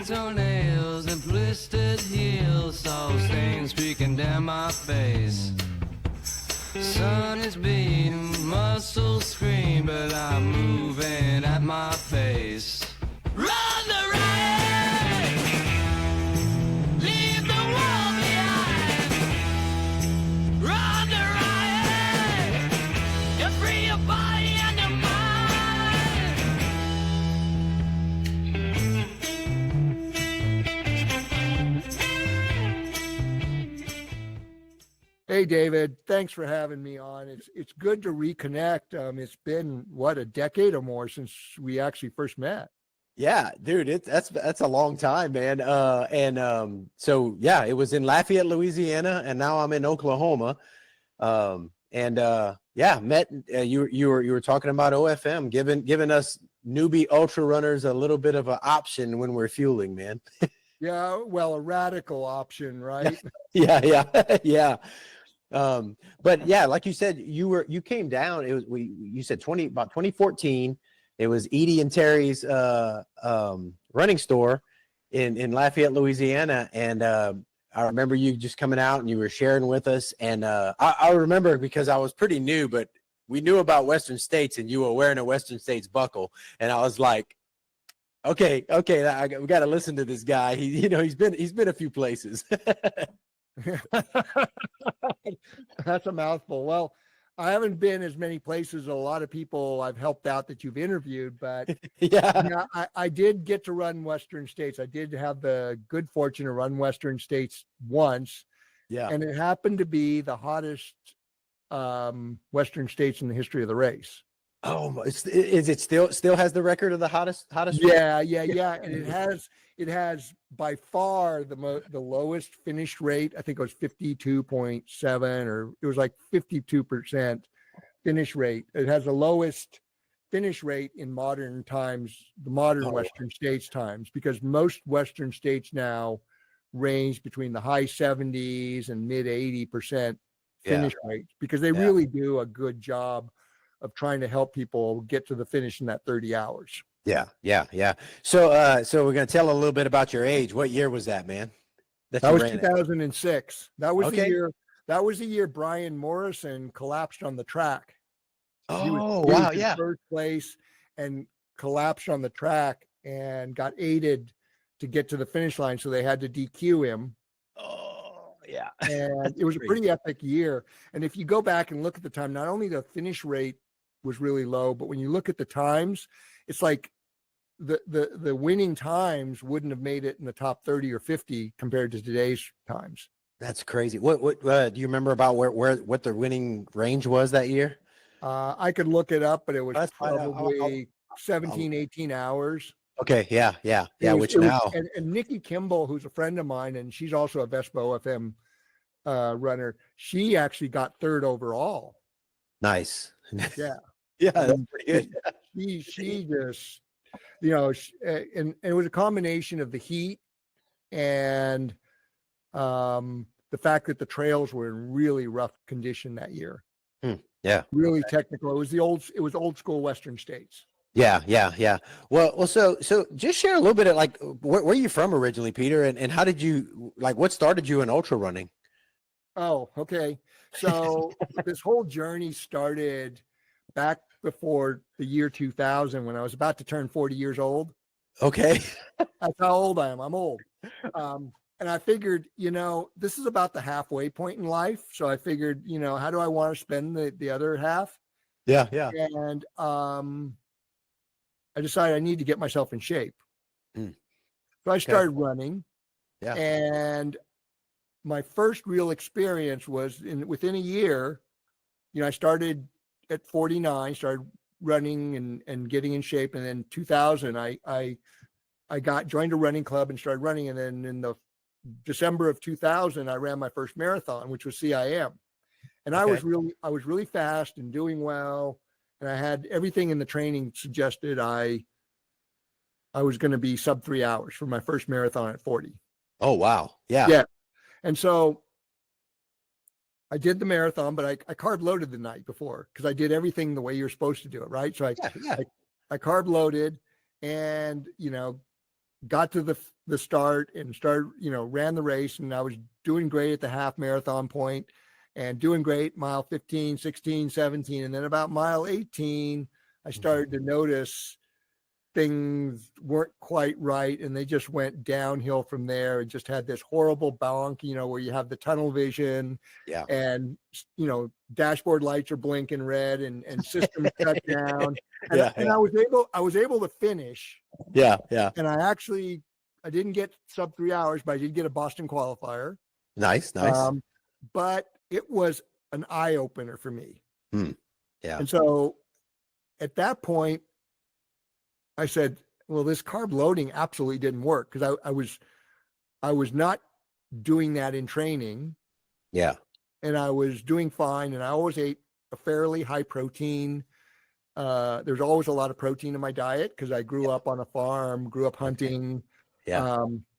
toenails and blistered heels, salt stains streaking down my face. Sun is beating, muscles scream, but I'm moving at my pace. Run the riot! Leave the world behind! Run the riot! You free your body and your Hey, David, thanks for having me on. It's good to reconnect. It's been, what, a decade or more since we actually first met. Yeah, dude, that's a long time, man. So yeah, it was in Lafayette, Louisiana, and now I'm in Oklahoma. Met you were talking about OFM, giving us newbie ultra runners a little bit of an option when we're fueling, man. Yeah, well, a radical option, right? Yeah. But yeah, like you said, you came down. You said about 2014. It was Edie and Terry's running store in Lafayette, Louisiana, and I remember you just coming out and you were sharing with us. And I remember because I was pretty new, but we knew about Western States, and you were wearing a Western States buckle, and I was like, okay, we got to listen to this guy. He's been a few places. That's a mouthful. Well, I haven't been as many places as a lot of people I've helped out that you've interviewed, but yeah, I did get to run Western States. I did have the good fortune to run Western States once. Yeah. And it happened to be the hottest Western States in the history of the race. Oh, is it still has the record of the hottest? Yeah. And it has by far the lowest finish rate. I think it was 52.7, or it was like 52% finish rate. It has the lowest finish rate in modern times, the modern Western States times, because most Western States now range between the high 70s and mid 80% finish rates, because they really do a good job of trying to help people get to the finish in that 30 hours. Yeah. So we're going to tell a little bit about your age. What year was that, man? That was 2006. That was the year. That was the year Brian Morrison collapsed on the track. He was in first place and collapsed on the track and got aided to get to the finish line, so they had to DQ him. Oh, yeah. And it was a pretty epic year. And if you go back and look at the time, not only the finish rate was really low, but when you look at the times, it's like the winning times wouldn't have made it in the top 30 or 50 compared to today's times. That's crazy. What do you remember about what the winning range was that year? I could look it up, but it was probably 17, 18 hours. Okay. Yeah. And Nikki Kimball, who's a friend of mine, and she's also a Vespa OFM runner, she actually got third overall. Nice. Yeah. Yeah, that's pretty good. She just, and it was a combination of the heat and the fact that the trails were in really rough condition that year. Yeah. Really technical. It was old school Western States. Yeah. Well, so just share a little bit of like, where are you from originally, Peter? And how did you, like, what started you in ultra running? Oh, okay. So this whole journey started back before the year 2000, when I was about to turn 40 years old. Okay. That's how old I am. I'm old. And I figured, this is about the halfway point in life. So I figured, how do I want to spend the other half? Yeah. And I decided I need to get myself in shape. So I started running. Yeah. And my first real experience was within a year. I started at 49, started running and getting in shape. And then 2000, I joined a running club and started running. And then in the December of 2000, I ran my first marathon, which was CIM. And I was really fast and doing well. And I had everything in the training suggested I was going to be sub 3 hours for my first marathon at 40. Oh, wow. Yeah. Yeah. And so I did the marathon, but I carb loaded the night before because I did everything the way you're supposed to do it. Right. So I carb loaded and, got to the start and started, ran the race, and I was doing great at the half marathon point and doing great mile 15, 16, 17. And then about mile 18, I started to notice things weren't quite right, and they just went downhill from there, and just had this horrible bonk, where you have the tunnel vision, Yeah. and dashboard lights are blinking red, and system shut down. And, Yeah, and yeah. I was able to finish. Yeah. Yeah. And I didn't get sub 3 hours, but I did get a Boston qualifier. Nice. But it was an eye opener for me. Yeah. And so at that point, I said, well, this carb loading absolutely didn't work, because I was not doing that in training. Yeah. And I was doing fine. And I always ate a fairly high protein. There's always a lot of protein in my diet, because I grew up on a farm, grew up hunting,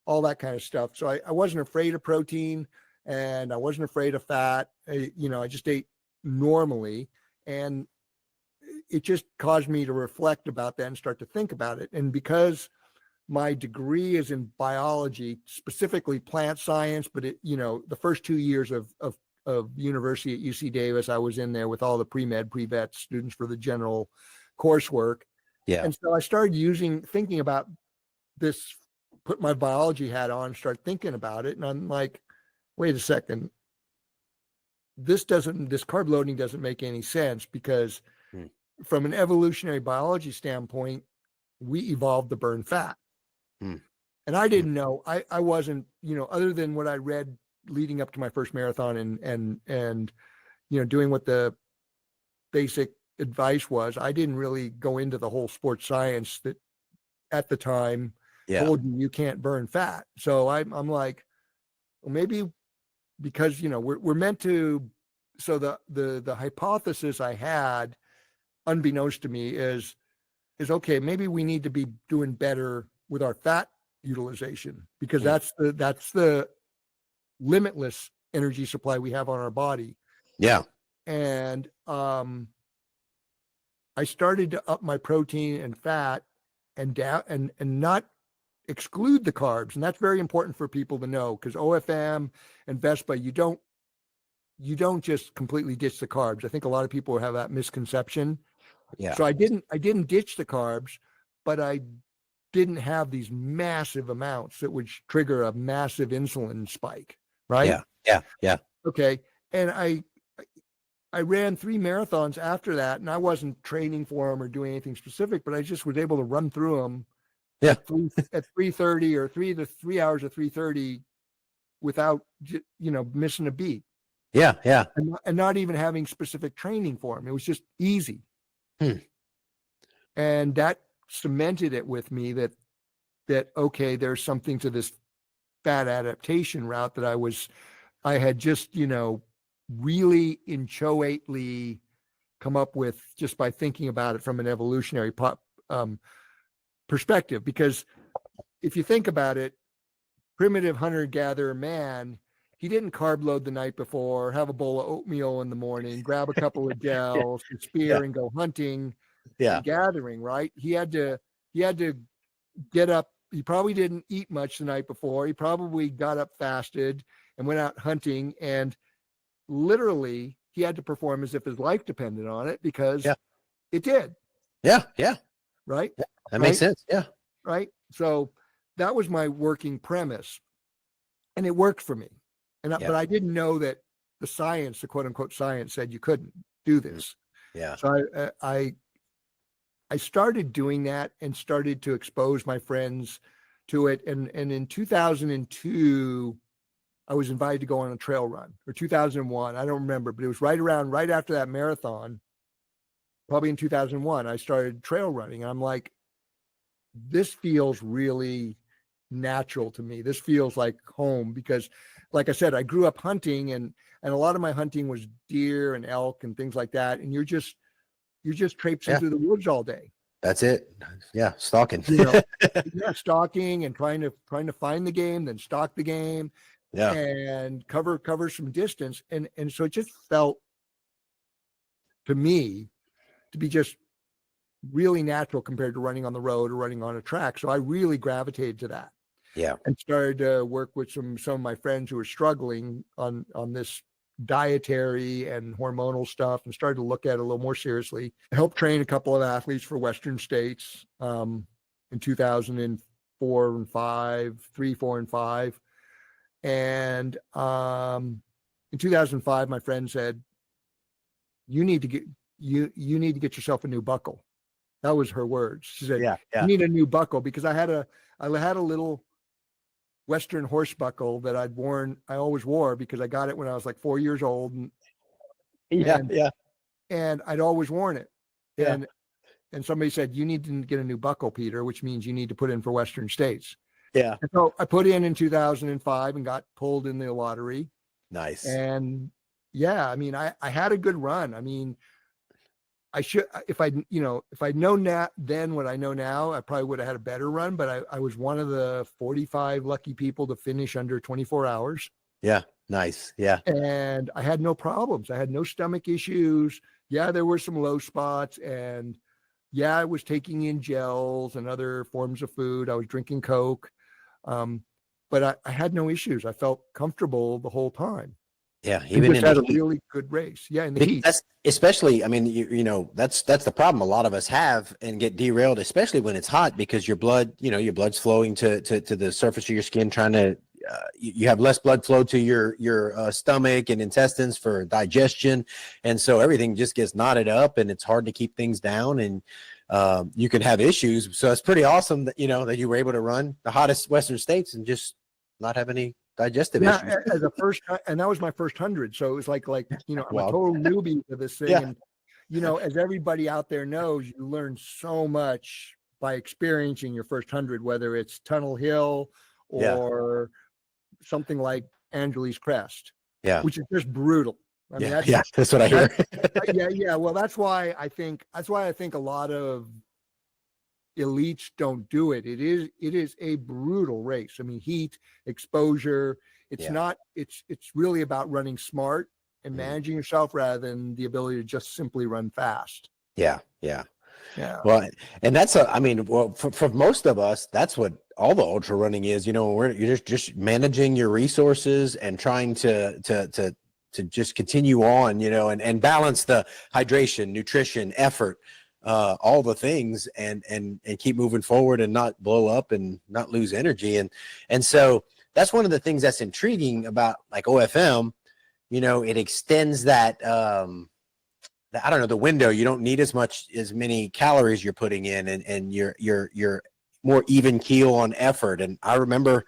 all that kind of stuff. So I wasn't afraid of protein, and I wasn't afraid of fat. I just ate normally. And it just caused me to reflect about that and start to think about it. And because my degree is in biology, specifically plant science, but the first 2 years of university at UC Davis, I was in there with all the pre-med, pre-vet students for the general coursework. Yeah. And so I started thinking about this, put my biology hat on, start thinking about it. And I'm like, wait a second, this carb loading doesn't make any sense, because from an evolutionary biology standpoint, we evolved to burn fat. And I didn't know, I wasn't, other than what I read leading up to my first marathon and doing what the basic advice was, I didn't really go into the whole sports science that at the time told you can't burn fat. So I'm like, well, maybe because, we're meant to, so the hypothesis I had, unbeknownst to me, is okay, maybe we need to be doing better with our fat utilization, because that's the limitless energy supply we have on our body. Yeah. And I started to up my protein and fat and down and not exclude the carbs. And that's very important for people to know, because OFM and Vespa, you don't just completely ditch the carbs. I think a lot of people have that misconception. Yeah. So I didn't ditch the carbs, but I didn't have these massive amounts that would trigger a massive insulin spike. Right. Yeah. Okay. And I ran 3 marathons after that, and I wasn't training for them or doing anything specific, but I just was able to run through them at 3:30 or 3 hours of 3:30 without, missing a beat. Yeah. And not even having specific training for them. It was just easy. And that cemented it with me that okay, there's something to this fat adaptation route that I had just, really inchoately come up with just by thinking about it from an evolutionary perspective. Because if you think about it, primitive hunter-gatherer man, he didn't carb load the night before, have a bowl of oatmeal in the morning, grab a couple of gels, and spear, and go hunting and gathering, right? He had to get up. He probably didn't eat much the night before. He probably got up, fasted, and went out hunting. And literally, he had to perform as if his life depended on it, because it did. Yeah. Right? That makes sense. Yeah. Right? So that was my working premise. And it worked for me. But I didn't know that the science, the quote unquote science, said you couldn't do this. Yeah. So I started doing that and started to expose my friends to it. And in 2002, I was invited to go on a trail run, or 2001. I don't remember, but it was right after that marathon, probably in 2001, I started trail running. And I'm like, this feels really natural to me. This feels like home, because like I said, I grew up hunting, and a lot of my hunting was deer and elk and things like that. And you're just traipsing through the woods all day. That's it. Yeah. Stalking. Stalking and trying to find the game, then stalk the game, and cover some distance. And so it just felt to me to be just really natural compared to running on the road or running on a track. So I really gravitated to that. Yeah. And started to work with some of my friends who were struggling on this dietary and hormonal stuff, and started to look at it a little more seriously. I helped train a couple of athletes for Western States in 2004 and 5, 3, 4, and 5. And in 2005, my friend said, you need to get yourself a new buckle. That was her words. She said, you need a new buckle, because I had a little Western horse buckle that I always wore because I got it when I was like 4 years old. And I'd always worn it. Yeah. And somebody said, you need to get a new buckle, Peter, which means you need to put in for Western States. Yeah. And so I put in 2005 and got pulled in the lottery. Nice. And yeah, I mean, I had a good run. I mean, I should, if I'd known that then what I know now, I probably would have had a better run, but I was one of the 45 lucky people to finish under 24 hours. Yeah. Nice. Yeah. And I had no problems. I had no stomach issues. Yeah, there were some low spots, and yeah, I was taking in gels and other forms of food. I was drinking Coke. But I had no issues. I felt comfortable the whole time. Yeah, even in had the a heat. really good race. Yeah, in the heat. That's especially. I mean, that's the problem a lot of us have and get derailed, especially when it's hot, because your blood's flowing to the surface of your skin, trying to. You have less blood flow to your stomach and intestines for digestion, and so everything just gets knotted up, and it's hard to keep things down, and you can have issues. So it's pretty awesome that that you were able to run the hottest Western states and just not have any digestive issues. As a first, and that was my first 100. So it was like I'm Wow. a total newbie to this thing. Yeah. And as everybody out there knows, you learn so much by experiencing your first 100, whether it's Tunnel Hill or something like Angeles Crest, which is just brutal. I mean, that's what I hear. Yeah. Well, that's why I think a lot of elites don't do it. It is a brutal race. I mean, heat, exposure. It's really about running smart and managing yourself rather than the ability to just simply run fast. Yeah. Well, and that's for most of us, that's what all the ultra running is. You're just managing your resources and trying to just continue on, and balance the hydration, nutrition, effort, all the things, and keep moving forward and not blow up and not lose energy. And so that's one of the things that's intriguing about like OFM. It extends that, the window. You don't need as many calories you're putting in, and you're more even keel on effort. And I remember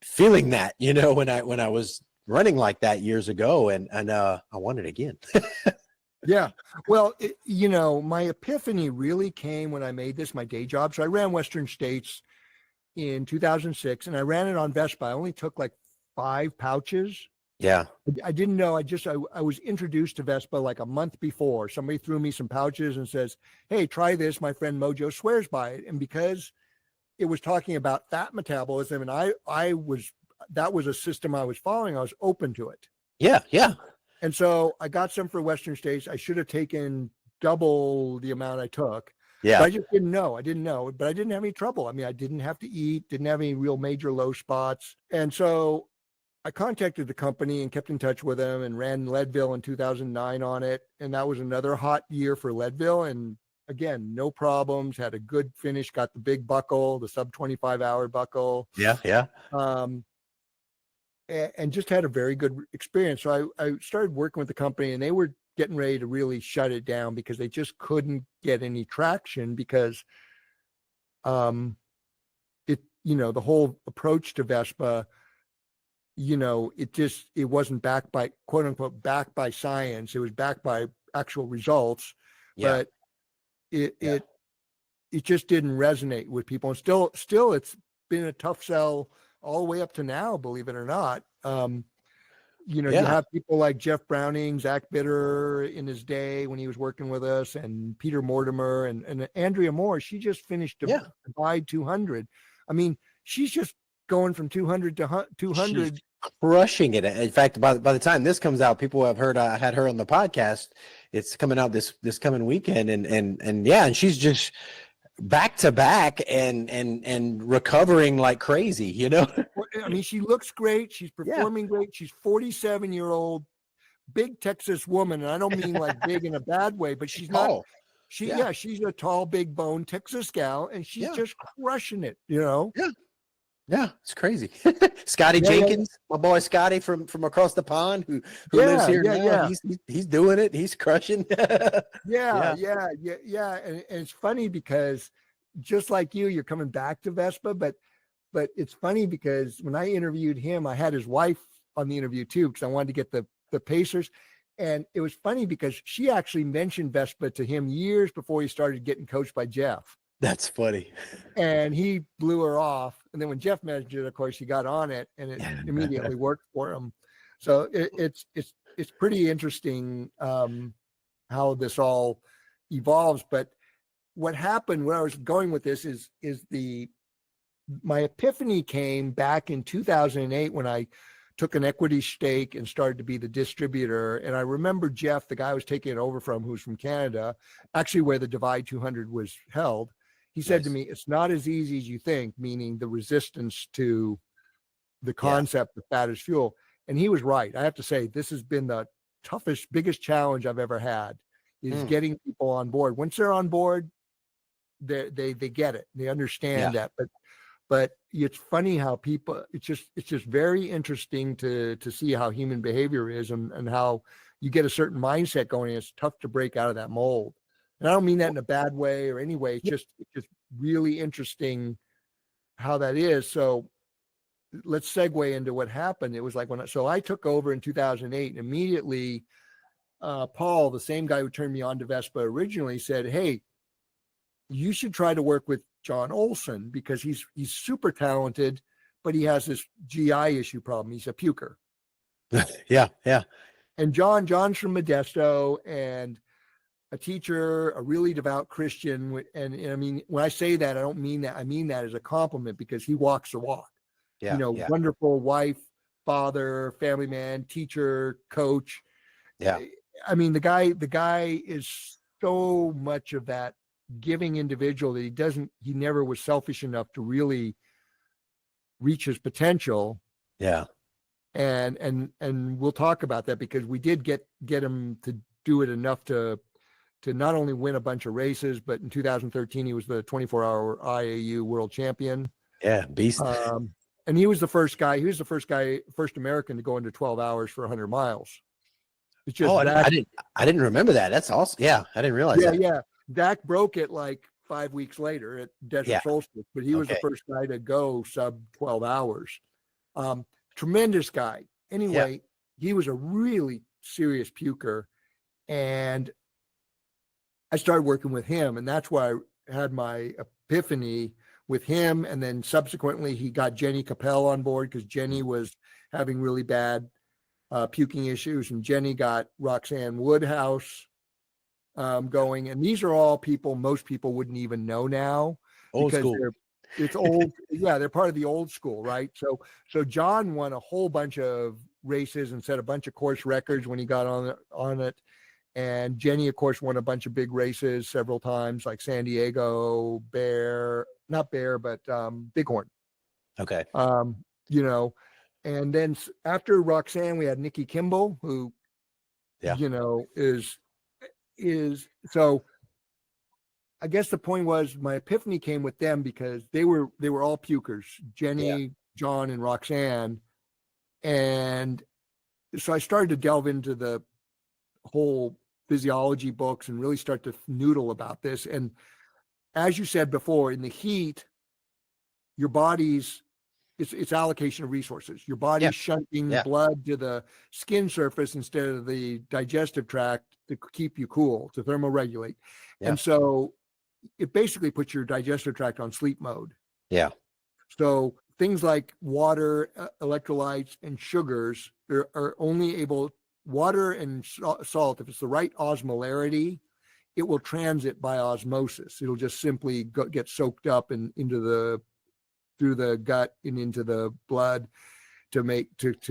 feeling that, when I was running like that years ago, and I want it again. Yeah. Well, my epiphany really came when I made this my day job. So I ran Western States in 2006, and I ran it on Vespa. I only took like 5 pouches. Yeah. I didn't know. I was introduced to Vespa like a month before. Somebody threw me some pouches and says, hey, try this. My friend Mojo swears by it. And because it was talking about fat metabolism, and that was a system I was following, I was open to it. Yeah. And so I got some for Western States. I should have taken double the amount I took. Yeah. But I just didn't know. But I didn't have any trouble. I mean, I didn't have to eat, didn't have any real major low spots. And so I contacted the company and kept in touch with them, and ran Leadville in 2009 on it. And that was another hot year for Leadville. And again, no problems, had a good finish, got the big buckle, the sub 25-hour buckle. Yeah. And just had a very good experience. So I started working with the company, and they were getting ready to really shut it down because they just couldn't get any traction, because the whole approach to Vespa, it wasn't backed by, quote unquote, backed by science. It was backed by actual results, but it just didn't resonate with people. And still it's been a tough sell all the way up to now, believe it or not. You have people like Jeff Browning, Zach Bitter in his day when he was working with us, and Peter Mortimer and Andrea Moore. She just finished the Divide 200. I mean, she's just going from 200 to 200. She's crushing it. In fact, by the time this comes out, people have heard I had her on the podcast. It's coming out this coming weekend, and yeah, and she's just back to back and recovering like crazy, you know. I mean, she looks great. She's performing great. She's 47-year-old, big Texas woman, and I don't mean like big in a bad way, but she's not. She's a tall, big bone Texas gal, and she's just crushing it, you know. Yeah, it's crazy. Scotty Jenkins, my boy Scotty from across the pond, who lives here now. He's doing it. He's crushing. Yeah. And it's funny because just like you're coming back to Vespa, but it's funny because when I interviewed him, I had his wife on the interview too, because I wanted to get the pacers. And it was funny because she actually mentioned Vespa to him years before he started getting coached by Jeff. That's funny. And he blew her off. And then when Jeff mentioned it, of course, he got on it and it immediately worked for him. So it's pretty interesting how this all evolves. But what happened, where I was going with this is my epiphany came back in 2008 when I took an equity stake and started to be the distributor. And I remember Jeff, the guy I was taking it over from, who's from Canada, actually where the Divide 200 was held. He said to me, it's not as easy as you think, meaning the resistance to the concept of fat as fuel. And he was right. I have to say, this has been the toughest, biggest challenge I've ever had, is getting people on board. Once they're on board, they get it. They understand that. But it's funny how people, it's just very interesting to see how human behavior is and how you get a certain mindset going. It's tough to break out of that mold. And I don't mean that in a bad way or any way. It's just really interesting how that is. So let's segue into what happened. It was like so I took over in 2008 and immediately Paul, the same guy who turned me on to Vespa originally, said, hey, you should try to work with John Olson because he's super talented, but he has this GI issue problem. He's a puker. Yeah. And John's from Modesto and a teacher, a really devout Christian. And I mean, when I say that, I don't mean that. I mean that as a compliment because he walks the walk. Wonderful wife, father, family man, teacher, coach. Yeah. I mean, the guy is so much of that giving individual that he never was selfish enough to really reach his potential. Yeah. And we'll talk about that because we did get him to do it enough to not only win a bunch of races, but in 2013, he was the 24-hour IAU world champion. Yeah. Beast. And he was the first American to go into 12 hours for 100 miles. It's just I didn't remember that. That's awesome. Yeah. I didn't realize that. Yeah. Dak broke it like 5 weeks later at Desert Solstice, but he was the first guy to go sub 12 hours. Tremendous guy. Anyway, he was a really serious puker. And I started working with him. And that's why I had my epiphany with him. And then subsequently, he got Jenny Capel on board because Jenny was having really bad puking issues. And Jenny got Roxanne Woodhouse going. And these are all people most people wouldn't even know now. Old school. It's old. They're part of the old school, right? So John won a whole bunch of races and set a bunch of course records when he got on it. And Jenny, of course, won a bunch of big races several times, like San Diego, Bighorn. Okay. And then after Roxanne, we had Nikki Kimball, who, is so. I guess the point was my epiphany came with them because they were all pukers, Jenny, John, and Roxanne. And so I started to delve into the whole physiology books and really start to noodle about this. And as you said before, in the heat, your body's, it's allocation of resources. Your body's shunting blood to the skin surface instead of the digestive tract to keep you cool, to thermoregulate. Yeah. And so it basically puts your digestive tract on sleep mode. Yeah. So things like water, electrolytes, and sugars are only able, water and salt, if it's the right osmolarity, it will transit by osmosis. It'll just simply get soaked up and into the through the gut and into the blood to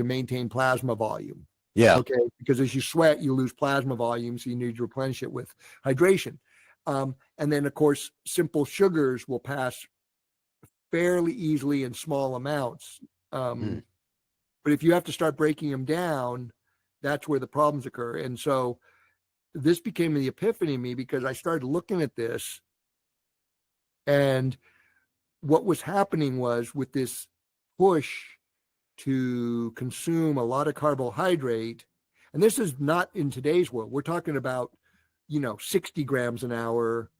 maintain plasma volume. Yeah. Okay. Because as you sweat, you lose plasma volume. So you need to replenish it with hydration. And then of course, simple sugars will pass fairly easily in small amounts. But if you have to start breaking them down, that's where the problems occur. And so this became the epiphany in me because I started looking at this, and what was happening was with this push to consume a lot of carbohydrate, and this is not in today's world. We're talking about, 60 grams an hour,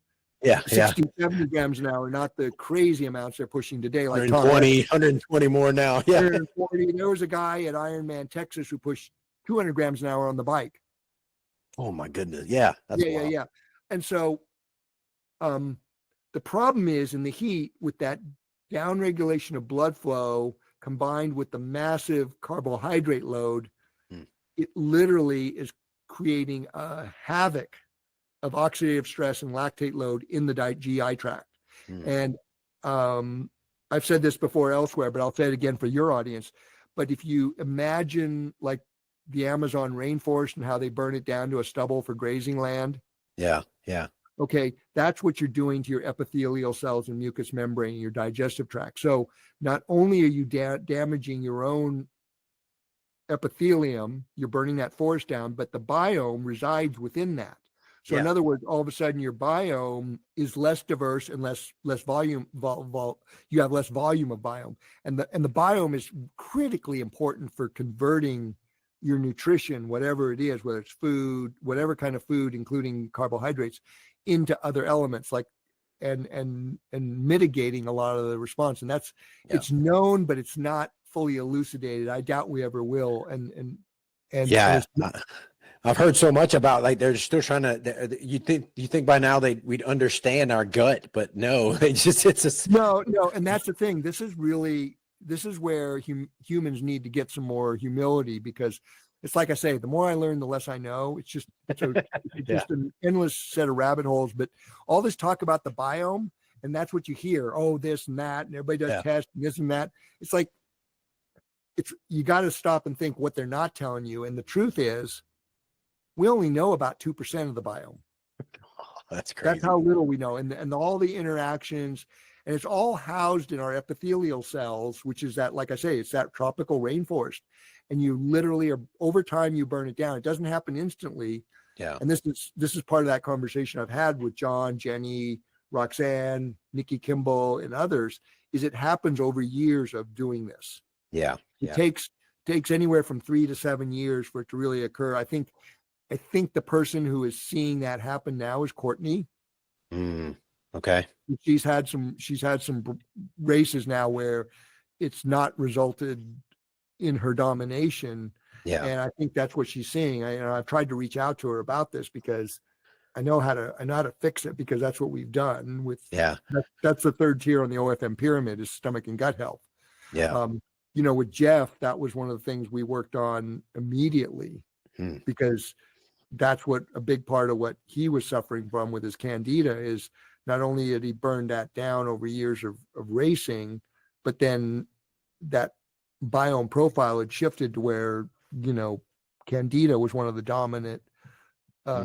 70 grams an hour, not the crazy amounts they're pushing today. Like 120 more now. Yeah. 140. There was a guy at Ironman, Texas, who pushed 200 grams an hour on the bike. Oh my goodness. Yeah. That's wild. Yeah. And so, the problem is in the heat with that downregulation of blood flow combined with the massive carbohydrate load, it literally is creating a havoc of oxidative stress and lactate load in the GI tract. And I've said this before elsewhere, but I'll say it again for your audience. But if you imagine like the Amazon rainforest and how they burn it down to a stubble for grazing land. Yeah. Okay, that's what you're doing to your epithelial cells and mucous membrane, your digestive tract. So not only are you damaging your own epithelium, you're burning that forest down, but the biome resides within that. So in other words, all of a sudden your biome is less diverse and less volume. You have less volume of biome, and the biome is critically important for converting your nutrition, whatever it is, whether it's food, whatever kind of food, including carbohydrates, into other elements, like and mitigating a lot of the response. And that's it's known, but it's not fully elucidated. I doubt we ever will. And I've heard so much about, like, they're still trying to. You think by now we'd understand our gut, but no, no. And that's the thing. This is where humans need to get some more humility, because it's like I say, the more I learn, the less I know. It's just an endless set of rabbit holes. But all this talk about the biome, and that's what you hear. Oh, this and that, and everybody does tests and this and that. It's like you got to stop and think what they're not telling you. And the truth is, we only know about 2% of the biome. Oh, that's crazy. That's how little we know, and all the interactions. And it's all housed in our epithelial cells, which is that, like I say, it's that tropical rainforest. And you literally are, over time, you burn it down. It doesn't happen instantly. Yeah. And this is part of that conversation I've had with John, Jenny, Roxanne, Nikki Kimball, and others, is it happens over years of doing this. Yeah. It takes anywhere from 3 to 7 years for it to really occur. I think the person who is seeing that happen now is Courtney. Okay. She's had some races now where it's not resulted in her domination. Yeah. And I think that's what she's seeing. I've tried to reach out to her about this, because I know how to fix it, because that's what we've done with. Yeah. That's the third tier on the OFM pyramid, is stomach and gut health. Yeah. With Jeff, that was one of the things we worked on immediately, because that's what a big part of what he was suffering from with his candida is. Not only had he burned that down over years of racing, but then that biome profile had shifted to where, candida was one of the dominant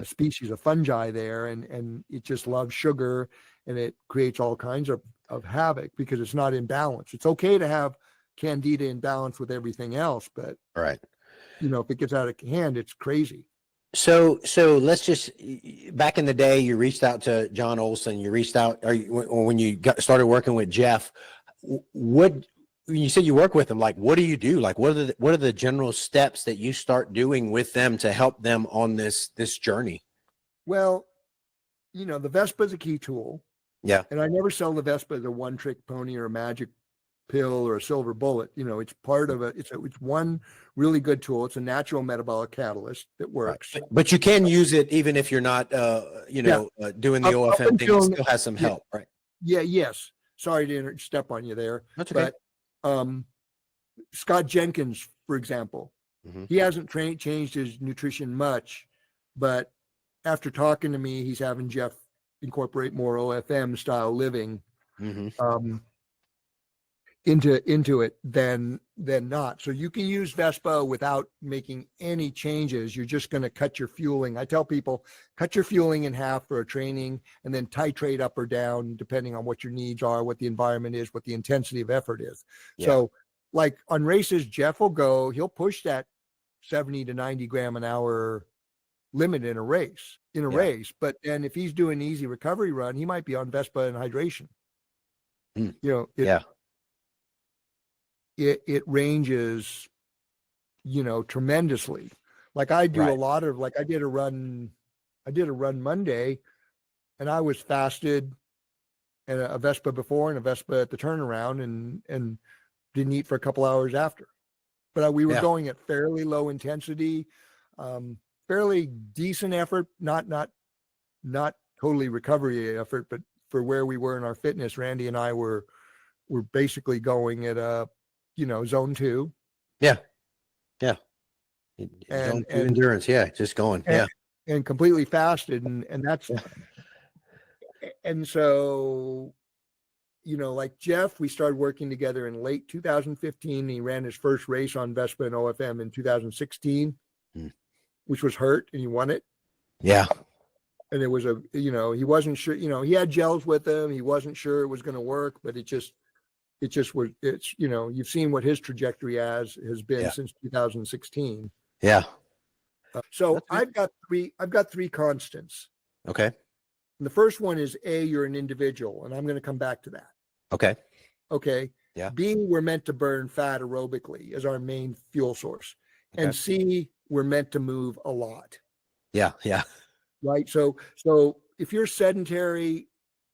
species of fungi there. And it just loves sugar, and it creates all kinds of havoc because it's not in balance. It's okay to have candida in balance with everything else, but right. If it gets out of hand, it's crazy. So let's just, back in the day, you reached out to John Olson, you reached out, or when you started working with Jeff, when you said you work with them, like, what do you do? Like, what are the general steps that you start doing with them to help them on this journey? Well, the Vespa is a key tool. Yeah. And I never sell the Vespa as a one-trick pony or a magic pill or a silver bullet. It's part of it's one really good tool. It's a natural metabolic catalyst that works. Right. But you can use it even if you're not doing the OFM thing. It still has some help, right? Yeah, yes. Sorry to step on you there. That's okay. But Scott Jenkins, for example, he hasn't changed his nutrition much, but after talking to me, he's having Jeff incorporate more OFM style living. into it than not. So you can use Vespa without making any changes. You're just going to cut your fueling. I tell people, cut your fueling in half for a training and then titrate up or down depending on what your needs are, what the environment is, what the intensity of effort is. Yeah. So like on races, Jeff will go, he'll push that 70 to 90 gram an hour limit in a race, but then if he's doing an easy recovery run, he might be on Vespa and hydration. You know, it ranges, you know, tremendously. Like I do a lot of, like I did a run Monday and I was fasted and a Vespa before and a Vespa at the turnaround and didn't eat for a couple hours after. But we were going at fairly low intensity, fairly decent effort, not totally recovery effort, but for where we were in our fitness, Randy and I were basically going at a, you know, zone 2. Yeah. And endurance. Yeah. Just going. And completely fasted. And that's, and so, you know, like Jeff, we started working together in late 2015. He ran his first race on Vespa and OFM in 2016, which was Hurt, and he won it. Yeah. And it was you know, he wasn't sure, you know, he had gels with him. He wasn't sure it was going to work, but it just was, you know, you've seen what his trajectory has been since 2016. Yeah. So I've got three constants. Okay. And the first one is you're an individual, and I'm going to come back to that. Okay. Yeah. B, we're meant to burn fat aerobically as our main fuel source. Okay. And C, we're meant to move a lot. Yeah. Right. So if you're sedentary,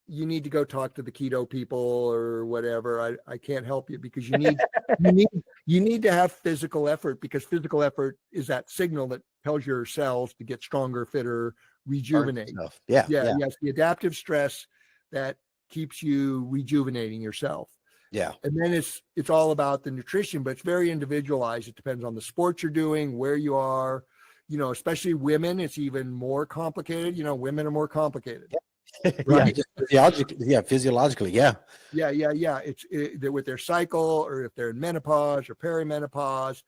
you need to go talk to the keto people or whatever. I can't help you because you need to have physical effort, because physical effort is that signal that tells your cells to get stronger, fitter, rejuvenate. Yes, the adaptive stress that keeps you rejuvenating yourself. Yeah. And then it's all about the nutrition, but it's very individualized. It depends on the sport you're doing, where you are, you know, especially women, it's even more complicated. You know, women are more complicated. Right. Physiologically. Yeah. It's with their cycle, or if they're in menopause or perimenopause,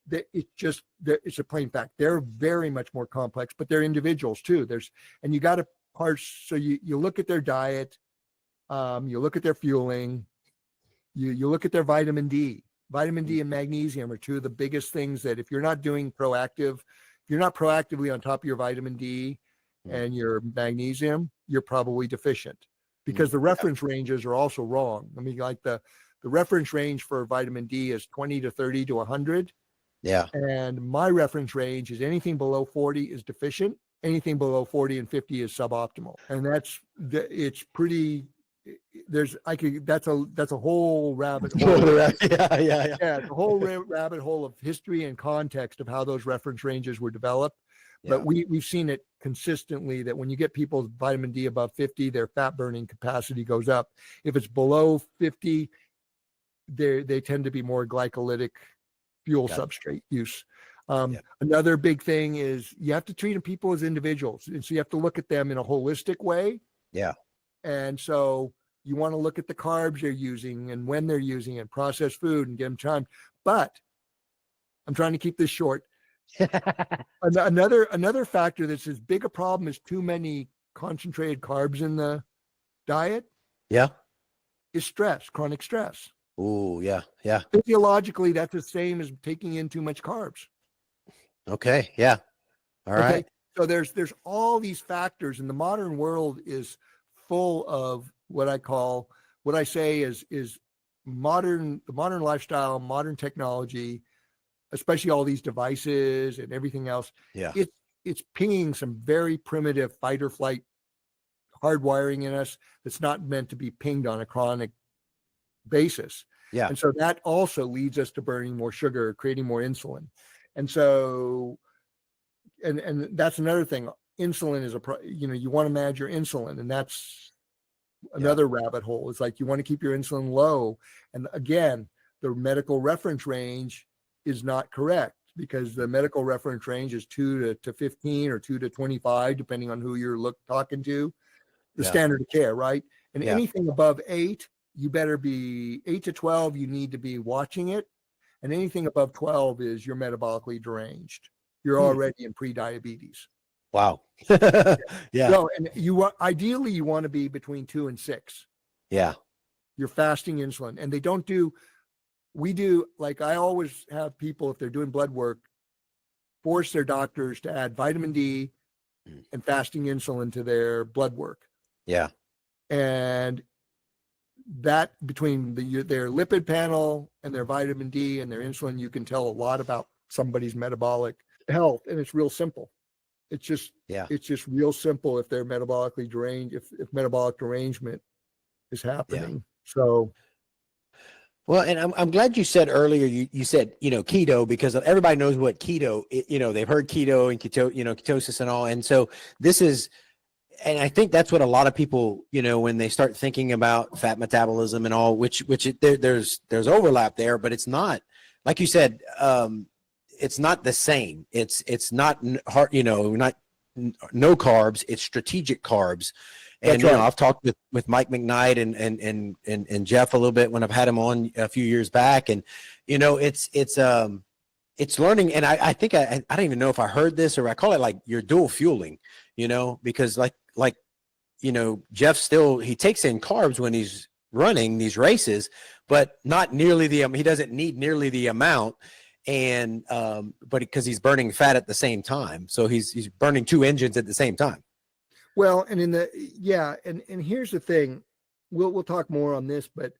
it's a plain fact. They're very much more complex, but they're individuals too. And you got to parse. So you look at their diet, you look at their fueling, you look at their vitamin D. Vitamin D and magnesium are two of the biggest things that if you're not proactively on top of your vitamin D and your magnesium, you're probably deficient, because the reference ranges are also wrong. I mean, like the reference range for vitamin D is 20 to 30 to 100. Yeah. And my reference range is anything below 40 is deficient. Anything below 40 and 50 is suboptimal. And it's pretty, that's a whole rabbit hole. Yeah. The whole rabbit hole of history and context of how those reference ranges were developed. But we've seen it consistently that when you get people's vitamin D above 50, their fat burning capacity goes up. If it's below 50, they tend to be more glycolytic fuel substrate use. Another big thing is you have to treat people as individuals. And so you have to look at them in a holistic way. Yeah. And so you want to look at the carbs they're using and when they're using it, processed food, and give them time. But I'm trying to keep this short. Another factor that's as big a problem as too many concentrated carbs in the diet is stress, chronic stress. Oh, yeah. Physiologically, that's the same as taking in too much carbs. Okay. Yeah. All right. So there's all these factors, and the modern world is full of what I say is the modern lifestyle, modern technology, especially all these devices and everything else. Yeah. It's pinging some very primitive fight or flight hardwiring in us that's not meant to be pinged on a chronic basis. Yeah. And so that also leads us to burning more sugar, creating more insulin. And so, and that's another thing. Insulin is you want to manage your insulin, and that's another rabbit hole. It's like you want to keep your insulin low. And again, the medical reference range is not correct, because the medical reference range is 2 to 15 or 2 to 25, depending on who you're talking to, the standard of care, right? And anything above 8 you better be 8 to 12. You need to be watching it. And anything above 12 is you're metabolically deranged. You're already in pre-diabetes. Wow. Yeah. So, and ideally you want to be between 2 and 6. Yeah. You're fasting insulin, and we do, like I always have people, if they're doing blood work, force their doctors to add vitamin D and fasting insulin to their blood work. Yeah. And that between their lipid panel and their vitamin D and their insulin, you can tell a lot about somebody's metabolic health. And it's real simple. It's just real simple if they're metabolically deranged, if metabolic derangement is happening. Yeah. So, well, and I'm glad you said earlier, you said, keto, because everybody knows what keto, they've heard keto and ketosis and all. And so and I think that's what a lot of people, when they start thinking about fat metabolism and all, which there's overlap there, but it's not, like you said, it's not the same. It's not hard, not no carbs, it's strategic carbs. And right. I've talked with Mike McKnight and Jeff a little bit when I've had him on a few years back, and it's learning. And I think I don't even know if I heard this, or I call it like you're dual fueling, because like Jeff he takes in carbs when he's running these races, but not nearly he doesn't need nearly the amount. And but because he's burning fat at the same time, so he's burning 2 engines at the same time. Well, and and here's the thing, we'll talk more on this, but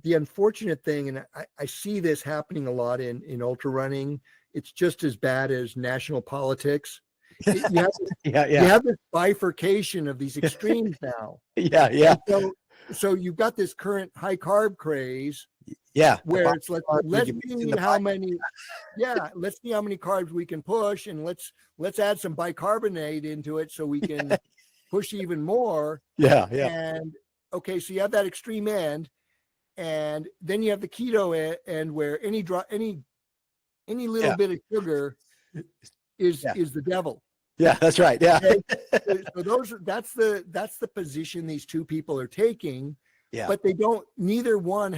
the unfortunate thing, and I see this happening a lot in ultra running, it's just as bad as national politics. You have this bifurcation of these extremes now. Yeah. So you've got this current high carb craze. Yeah. Where it's like, let's see how many carbs we can push, and let's add some bicarbonate into it so we can push even more. Yeah. And okay, so you have that extreme end, and then you have the keto end where any little bit of sugar is the devil. Yeah, that's right. Yeah. Okay? So that's the position these two people are taking. Yeah. But neither one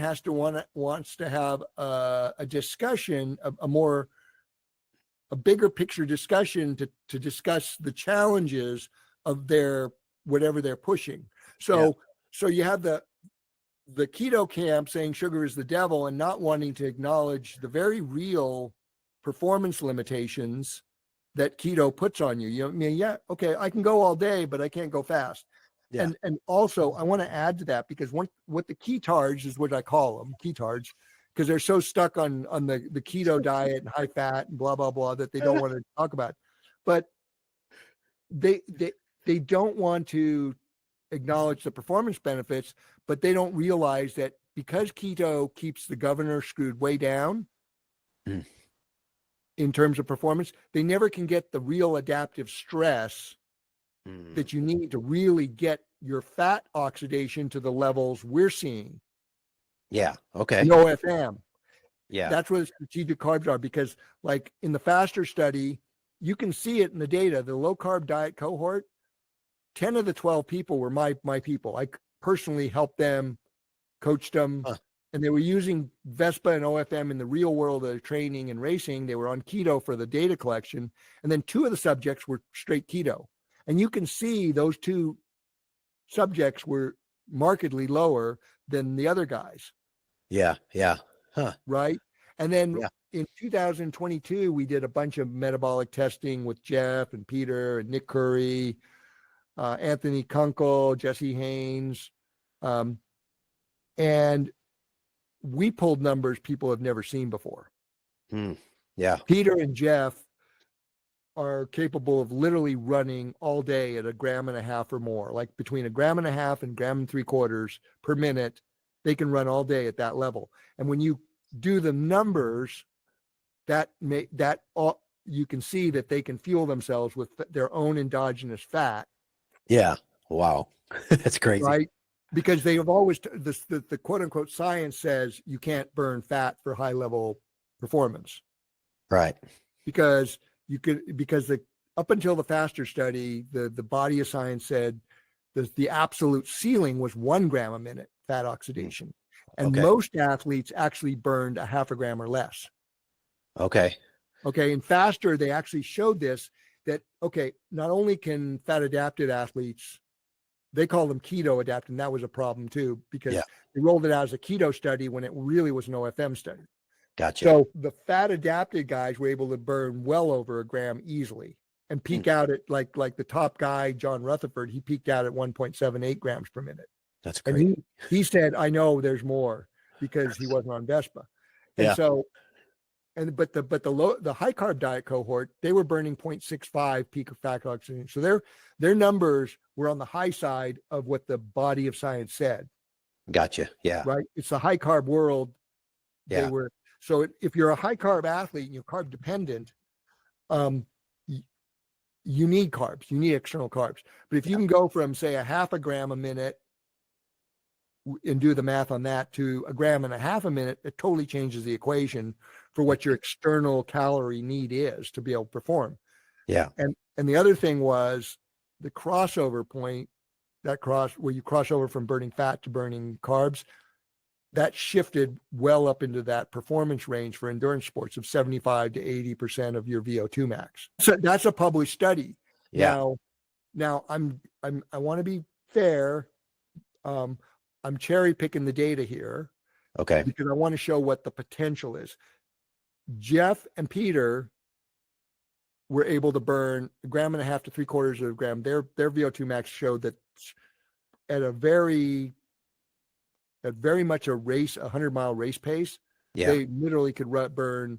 wants to have a discussion, a bigger picture discussion to discuss the challenges of whatever they're pushing. So you have the keto camp saying sugar is the devil and not wanting to acknowledge the very real performance limitations that keto puts on you. Okay, I can go all day, but I can't go fast. Yeah. And also I want to add to that, because what the ketards is what I call them, ketards, because they're so stuck on the keto diet and high fat and blah, blah, blah, that they don't want to talk about. But they don't want to acknowledge the performance benefits, but they don't realize that because keto keeps the governor screwed way down in terms of performance, they never can get the real adaptive stress that you need to really get your fat oxidation to the levels we're seeing. Yeah. Okay. In OFM. Yeah. That's where the strategic carbs are, because like in the faster study, you can see it in the data, the low carb diet cohort, 10 of the 12 people were my people. I personally helped them, coached them, and they were using Vespa and OFM in the real world of training and racing. They were on keto for the data collection. And then 2 of the subjects were straight keto. And you can see those 2 subjects were markedly lower than the other guys. Yeah. Huh. Right. And then in 2022, we did a bunch of metabolic testing with Jeff and Peter and Nick Curry, Anthony Kunkel, Jesse Haynes. And we pulled numbers people have never seen before. Yeah. Peter and Jeff are capable of literally running all day at 1.5 grams or more, like between 1.5 grams and 1.75 grams per minute. They can run all day at that level. And when you do the numbers, you can see that they can fuel themselves with their own endogenous fat. Yeah. Wow. That's crazy. Right. Because they have always, the quote unquote science says you can't burn fat for high level performance. Right. Because up until the faster study, the body of science said the absolute ceiling was 1 gram a minute fat oxidation. And Okay. most athletes actually burned a 0.5 gram or less. Okay. Okay. And faster, they actually showed this, that, okay, not only can fat adapted athletes, they call them keto adapted, and that was a problem too, because Yeah. they rolled it out as a keto study when it really was an OFM study. Gotcha. So the fat adapted guys were able to burn well over 1 gram easily and peak out at like the top guy, John Rutherford, he peaked out at 1.78 grams per minute. That's And great. he said, I know there's more, because he wasn't on Vespa. And Yeah. so, but the high carb diet cohort, they were burning 0.65 peak of fat oxidation. So their numbers were on the high side of what the body of science said. Gotcha. Yeah. Right. It's the high carb world. Yeah. So if you're a high carb athlete and you're carb dependent, you need carbs, you need external carbs. But if you can go from, say, 0.5 gram a minute and do the math on that to 1.5 grams a minute, it totally changes the equation for what your external calorie need is to be able to perform. Yeah. And the other thing was the crossover point, where you cross over from burning fat to burning carbs, that shifted well up into that performance range for endurance sports of 75 to 80% of your VO2 max. So that's a published study. Yeah. Now I want to be fair. I'm cherry picking the data here. Okay. Because I want to show what the potential is. Jeff and Peter were able to burn 1.5 grams to 0.75 grams. Their VO2 max showed that at very much a 100-mile race pace, they literally could burn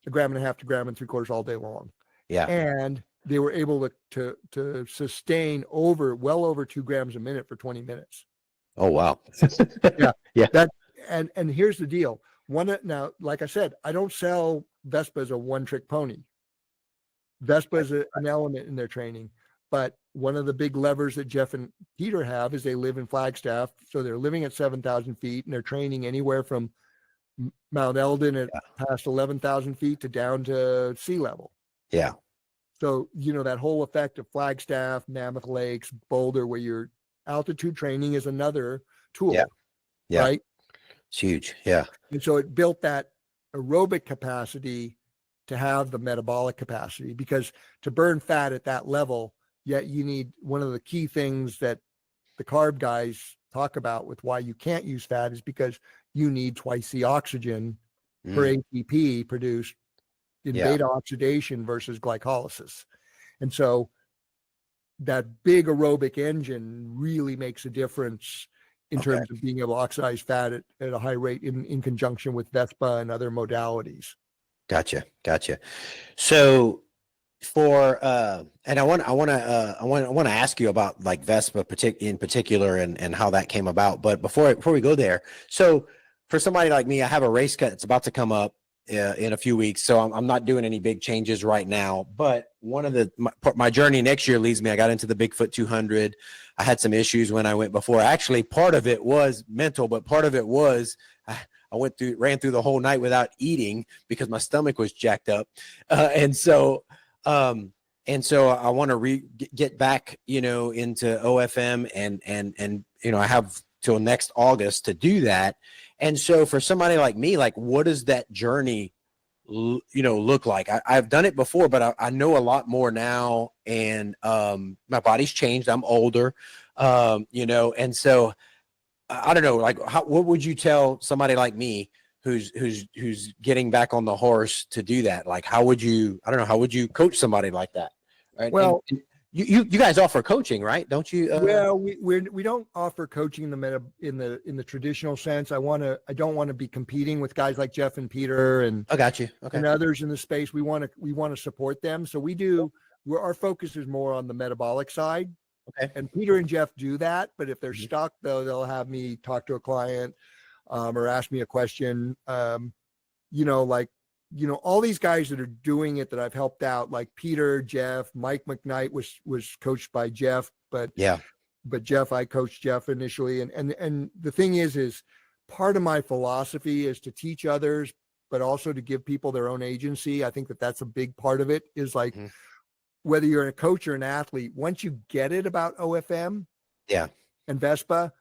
1.5 grams to 1.75 grams all day long. Yeah. And they were able to sustain well over 2 grams a minute for 20 minutes. Oh, wow. Yeah. Yeah. And here's the deal. Now, like I said, I don't sell Vespa as a one-trick pony. Vespa is an element in their training. But one of the big levers that Jeff and Peter have is they live in Flagstaff. So they're living at 7,000 feet and they're training anywhere from Mount Eldon at past 11,000 feet to down to sea level. Yeah. So, that whole effect of Flagstaff, Mammoth Lakes, Boulder, where your altitude training is another tool. Yeah. Yeah. Right? It's huge. Yeah. And so it built that aerobic capacity to have the metabolic capacity, because to burn fat at that level, yet you need one of the key things that the carb guys talk about with why you can't use fat is because you need twice the oxygen per ATP produced in beta oxidation versus glycolysis. And so that big aerobic engine really makes a difference in terms of being able to oxidize fat at a high rate in conjunction with Vespa and other modalities. Gotcha. So for and I want to ask you about like Vespa in particular and how that came about. But before we go there, so for somebody like me, I have a race cut. It's about to come up in a few weeks, so I'm not doing any big changes right now. But one of my journey next year leads me. I got into the Bigfoot 200. I had some issues when I went before. Actually, part of it was mental, but part of it was I ran through the whole night without eating because my stomach was jacked up, and so I want to get back, into OFM and I have till next August to do that. And so for somebody like me, like, what does that journey, look like? I've done it before, but I know a lot more now, and my body's changed. I'm older, and so I don't know, like, what would you tell somebody like me who's getting back on the horse to do that? Like, how would you coach somebody like that? Right? Well, and you guys offer coaching, right? Don't you? Well, we don't offer coaching in the traditional sense. I don't want to be competing with guys like Jeff and Peter and I got you. Okay. and others in the space. We want to support them. So our focus is more on the metabolic side. Okay. And Peter and Jeff do that, but if they're stuck, though, they'll have me talk to a client or ask me a question. All these guys that are doing it that I've helped out, like Peter, Jeff, Mike McKnight was coached by Jeff, but Jeff, I coached Jeff initially. And the thing is part of my philosophy is to teach others, but also to give people their own agency. I think that's a big part of it is like, whether you're a coach or an athlete, once you get it about OFM, Yeah. and Vespa,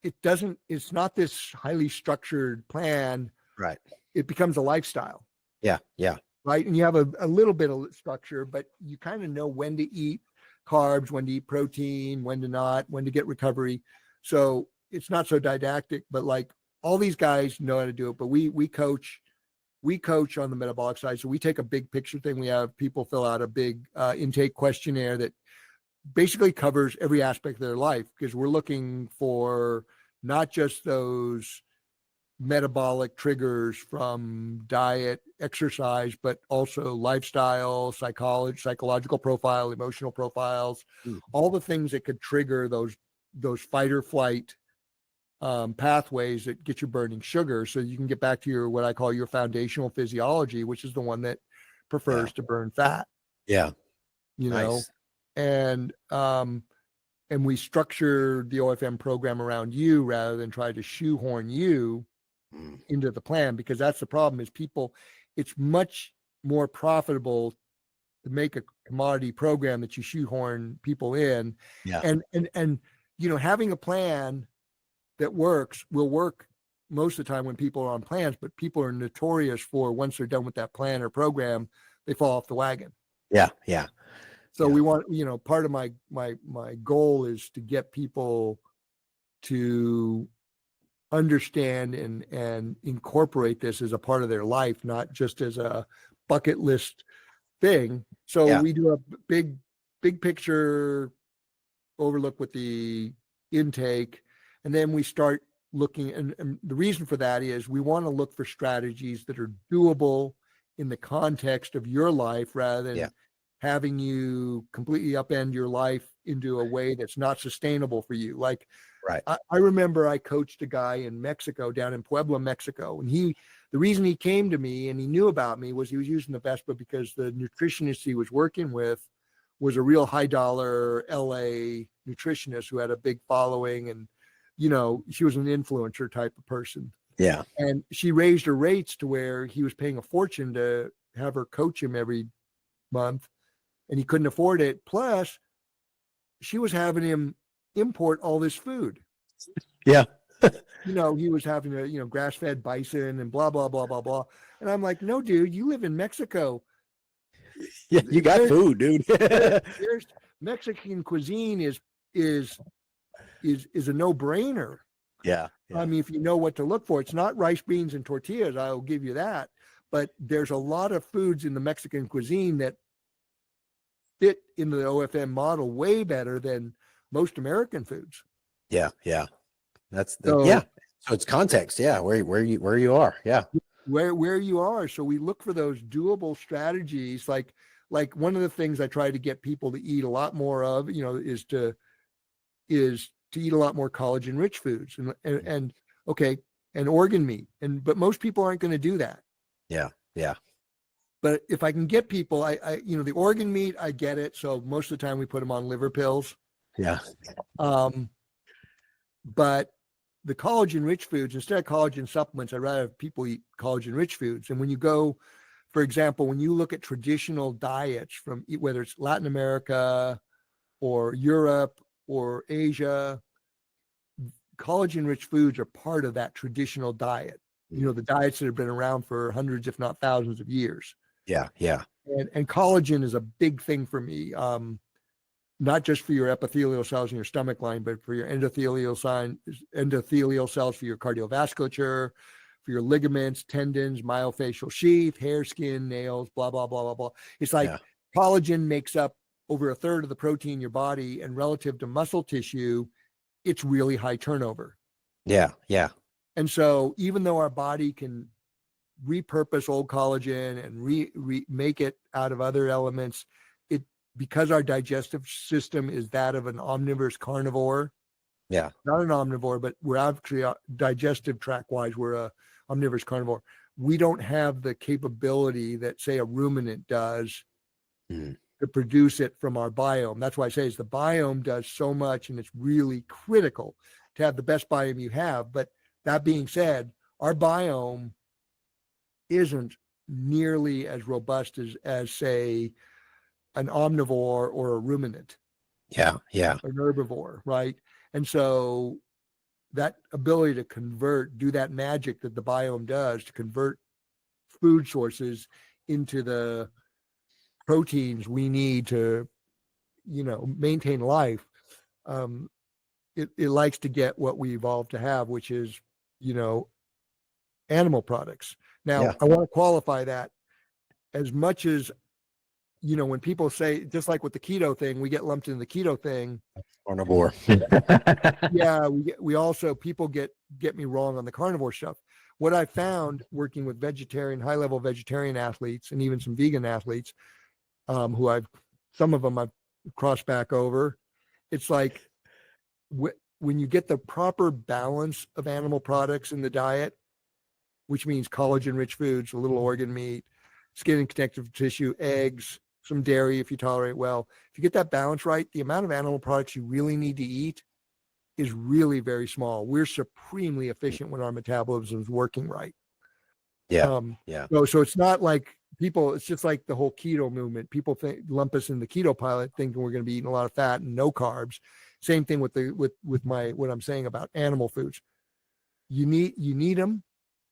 it's not this highly structured plan. Right. It becomes a lifestyle. Yeah. Yeah. Right. And you have a little bit of structure, but you kind of know when to eat carbs, when to eat protein, when to not, when to get recovery. So it's not so didactic, but like all these guys know how to do it. But we coach on the metabolic side. So we take a big picture thing. We have people fill out a big intake questionnaire that basically covers every aspect of their life, because we're looking for not just those metabolic triggers from diet, exercise, but also lifestyle, psychology, psychological profile, emotional profiles, all the things that could trigger those fight or flight pathways that get you burning sugar, so you can get back to your, what I call your foundational physiology, which is the one that prefers to burn fat. Yeah. You Nice. know, and we structure the OFM program around you rather than try to shoehorn you into the plan, because that's the problem is people, it's much more profitable to make a commodity program that you shoehorn people in. Yeah. And you know, having a plan that works will work most of the time when people are on plans, but people are notorious for, once they're done with that plan or program, they fall off the wagon. Yeah. Yeah. So we want, you know, part of my goal is to get people to understand and incorporate this as a part of their life, not just as a bucket list thing. So we do a big picture overlook with the intake, and then we start looking, and the reason for that is we want to look for strategies that are doable in the context of your life, rather than having you completely upend your life into a way that's not sustainable for you. Like, I remember I coached a guy in Mexico, down in Puebla, Mexico, and the reason he came to me and he knew about me was he was using the Vespa because the nutritionist he was working with was a real high dollar LA nutritionist who had a big following, and you know, she was an influencer type of person. Yeah. And she raised her rates to where he was paying a fortune to have her coach him every month, and he couldn't afford it. Plus, she was having him import all this food. Yeah. You know, he was having a, you know, grass-fed bison and blah, blah, blah, blah, blah. And I'm like, no, dude, you live in Mexico. Yeah. You got food, dude. There's Mexican cuisine is a no-brainer. Yeah. I mean, if you know what to look for, it's not rice, beans, and tortillas. I'll give you that. But there's a lot of foods in the Mexican cuisine that fit into the OFM model way better than most American foods. Yeah. Yeah. That's so it's context. Yeah. Where you are. Yeah. Where you are. So we look for those doable strategies. Like one of the things I try to get people to eat a lot more of, you know, is to eat a lot more collagen rich foods and organ meat. But most people aren't going to do that. Yeah. Yeah. But if I can get people, I you know, the organ meat, I get it. So most of the time we put them on liver pills. Yeah. But the collagen rich foods, instead of collagen supplements, I'd rather have people eat collagen rich foods. And when you go, for example, when you look at traditional diets from whether it's Latin America or Europe or Asia, collagen rich foods are part of that traditional diet. You know, the diets that have been around for hundreds, if not thousands of years. Yeah. Yeah. And collagen is a big thing for me. Not just for your epithelial cells in your stomach line, but for your endothelial cells, for your cardiovasculature, for your ligaments, tendons, myofascial sheath, hair, skin, nails, blah, blah, blah, blah, blah. It's like collagen makes up over a third of the protein in your body, and relative to muscle tissue, it's really high turnover. Yeah. Yeah. And so even though our body can repurpose old collagen and make it out of other elements, because our digestive system is that of an omnivorous carnivore. Yeah. Not an omnivore, but we're actually digestive tract wise, we're a omnivorous carnivore. We don't have the capability that, say, a ruminant does to produce it from our biome. That's why I say is the biome does so much, and it's really critical to have the best biome you have. But that being said, our biome isn't nearly as robust as say, an omnivore or a ruminant. Yeah. Yeah. an herbivore, right? And so that ability to convert, do that magic that the biome does to convert food sources into the proteins we need to, maintain life. It likes to get what we evolved to have, which is, animal products. Now, Yeah. I want to qualify that as much as, when people say, just like with the keto thing, we get lumped in the keto thing. Carnivore. Yeah, we also, people get me wrong on the carnivore stuff. What I found working with high level vegetarian athletes and even some vegan athletes, some of them I've crossed back over. It's like when you get the proper balance of animal products in the diet, which means collagen-rich foods, a little organ meat, skin and connective tissue, eggs, some dairy if you tolerate well. If you get that balance right, the amount of animal products you really need to eat is really very small. We're supremely efficient when our metabolism is working right. Yeah. Yeah. So it's not like people, it's just like the whole keto movement. People lump us in the keto pilot thinking we're going to be eating a lot of fat and no carbs. Same thing with what I'm saying about animal foods. You need them,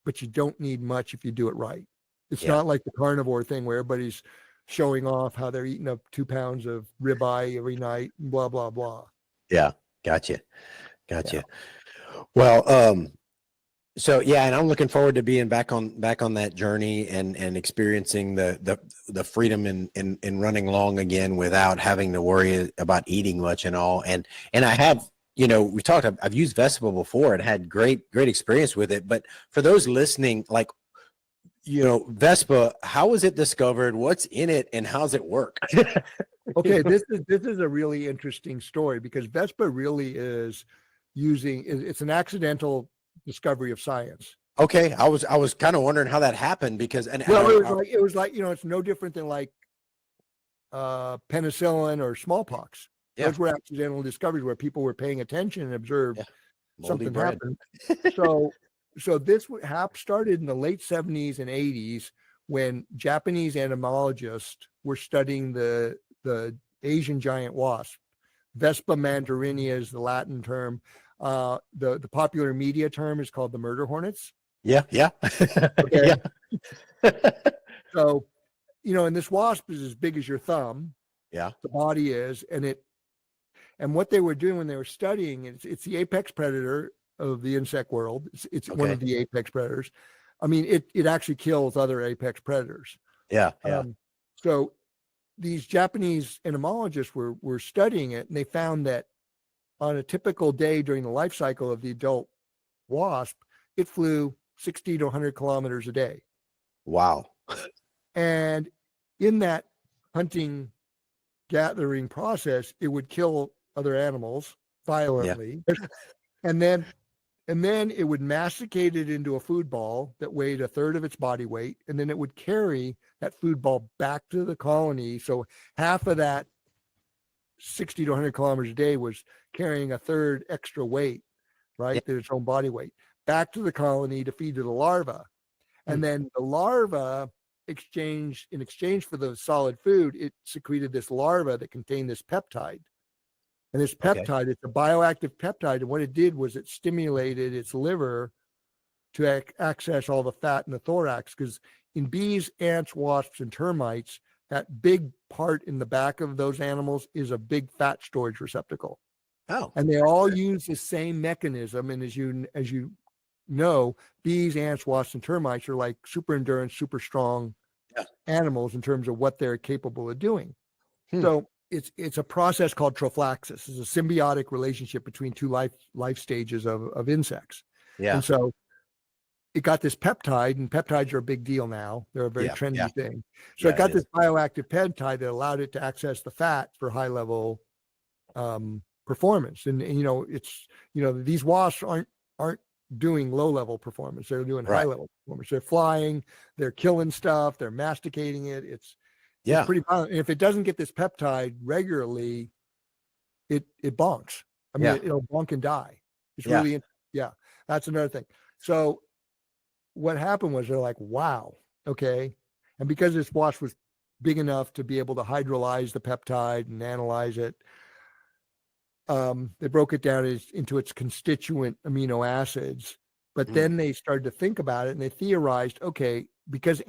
but you don't need much if you do it right. It's not like the carnivore thing where everybody's showing off how they're eating up 2 pounds of ribeye every night, blah, blah, blah. Yeah. Gotcha. Yeah. Well, so yeah, and I'm looking forward to being back on that journey and experiencing the freedom in running long again without having to worry about eating much and all. And I have, we talked, I've used Vespa before and had great experience with it. But for those listening, like, Vespa, how was it discovered? What's in it and how's it work? Okay. This is a really interesting story because Vespa really is it's an accidental discovery of science. Okay. I was kind of wondering how that happened because, it was like, it's no different than like penicillin or smallpox. Yeah. Those were accidental discoveries where people were paying attention and observed something happened. So this started in the late 70s and 80s when Japanese entomologists were studying the Asian giant wasp. Vespa mandarinia is the Latin term. The popular media term is called the murder hornets. Yeah. Okay. Yeah. So, and this wasp is as big as your thumb. Yeah. The body is, and what they were doing when they were studying, it's the apex predator of the insect world. It's one of the apex predators. I mean, it actually kills other apex predators. Yeah. So these Japanese entomologists were studying it, and they found that on a typical day during the life cycle of the adult wasp, it flew 60 to 100 kilometers a day. Wow. And in that hunting gathering process, it would kill other animals violently. Yeah. And then it would masticate it into a food ball that weighed a third of its body weight. And then it would carry that food ball back to the colony. So half of that 60 to 100 kilometers a day was carrying a third extra weight, right? Than its own body weight back to the colony to feed to the larva. And then the larva in exchange for the solid food, it secreted this larva that contained this peptide. And this peptide, it's a bioactive peptide. And what it did was it stimulated its liver to access all the fat in the thorax. Because in bees, ants, wasps, and termites, that big part in the back of those animals is a big fat storage receptacle. Oh. And they all use the same mechanism. And as you know, bees, ants, wasps, and termites are like super endurance, super strong animals in terms of what they're capable of doing. So it's a process called trophaxis. It's a symbiotic relationship between two life stages of insects. Yeah. And so it got this peptide, and peptides are a big deal now. They're a very trendy thing. So it got this bioactive peptide that allowed it to access the fat for high level performance. And these wasps aren't doing low level performance. They're doing high level performance. They're flying, they're killing stuff, they're masticating it. It's pretty violent. And if it doesn't get this peptide regularly, it bonks. I mean, it'll bonk and die. It's really, that's another thing. So what happened was they're like, wow, okay. And because this wasp was big enough to be able to hydrolyze the peptide and analyze it, they broke it down into its constituent amino acids. But then they started to think about it, and they theorized, okay, because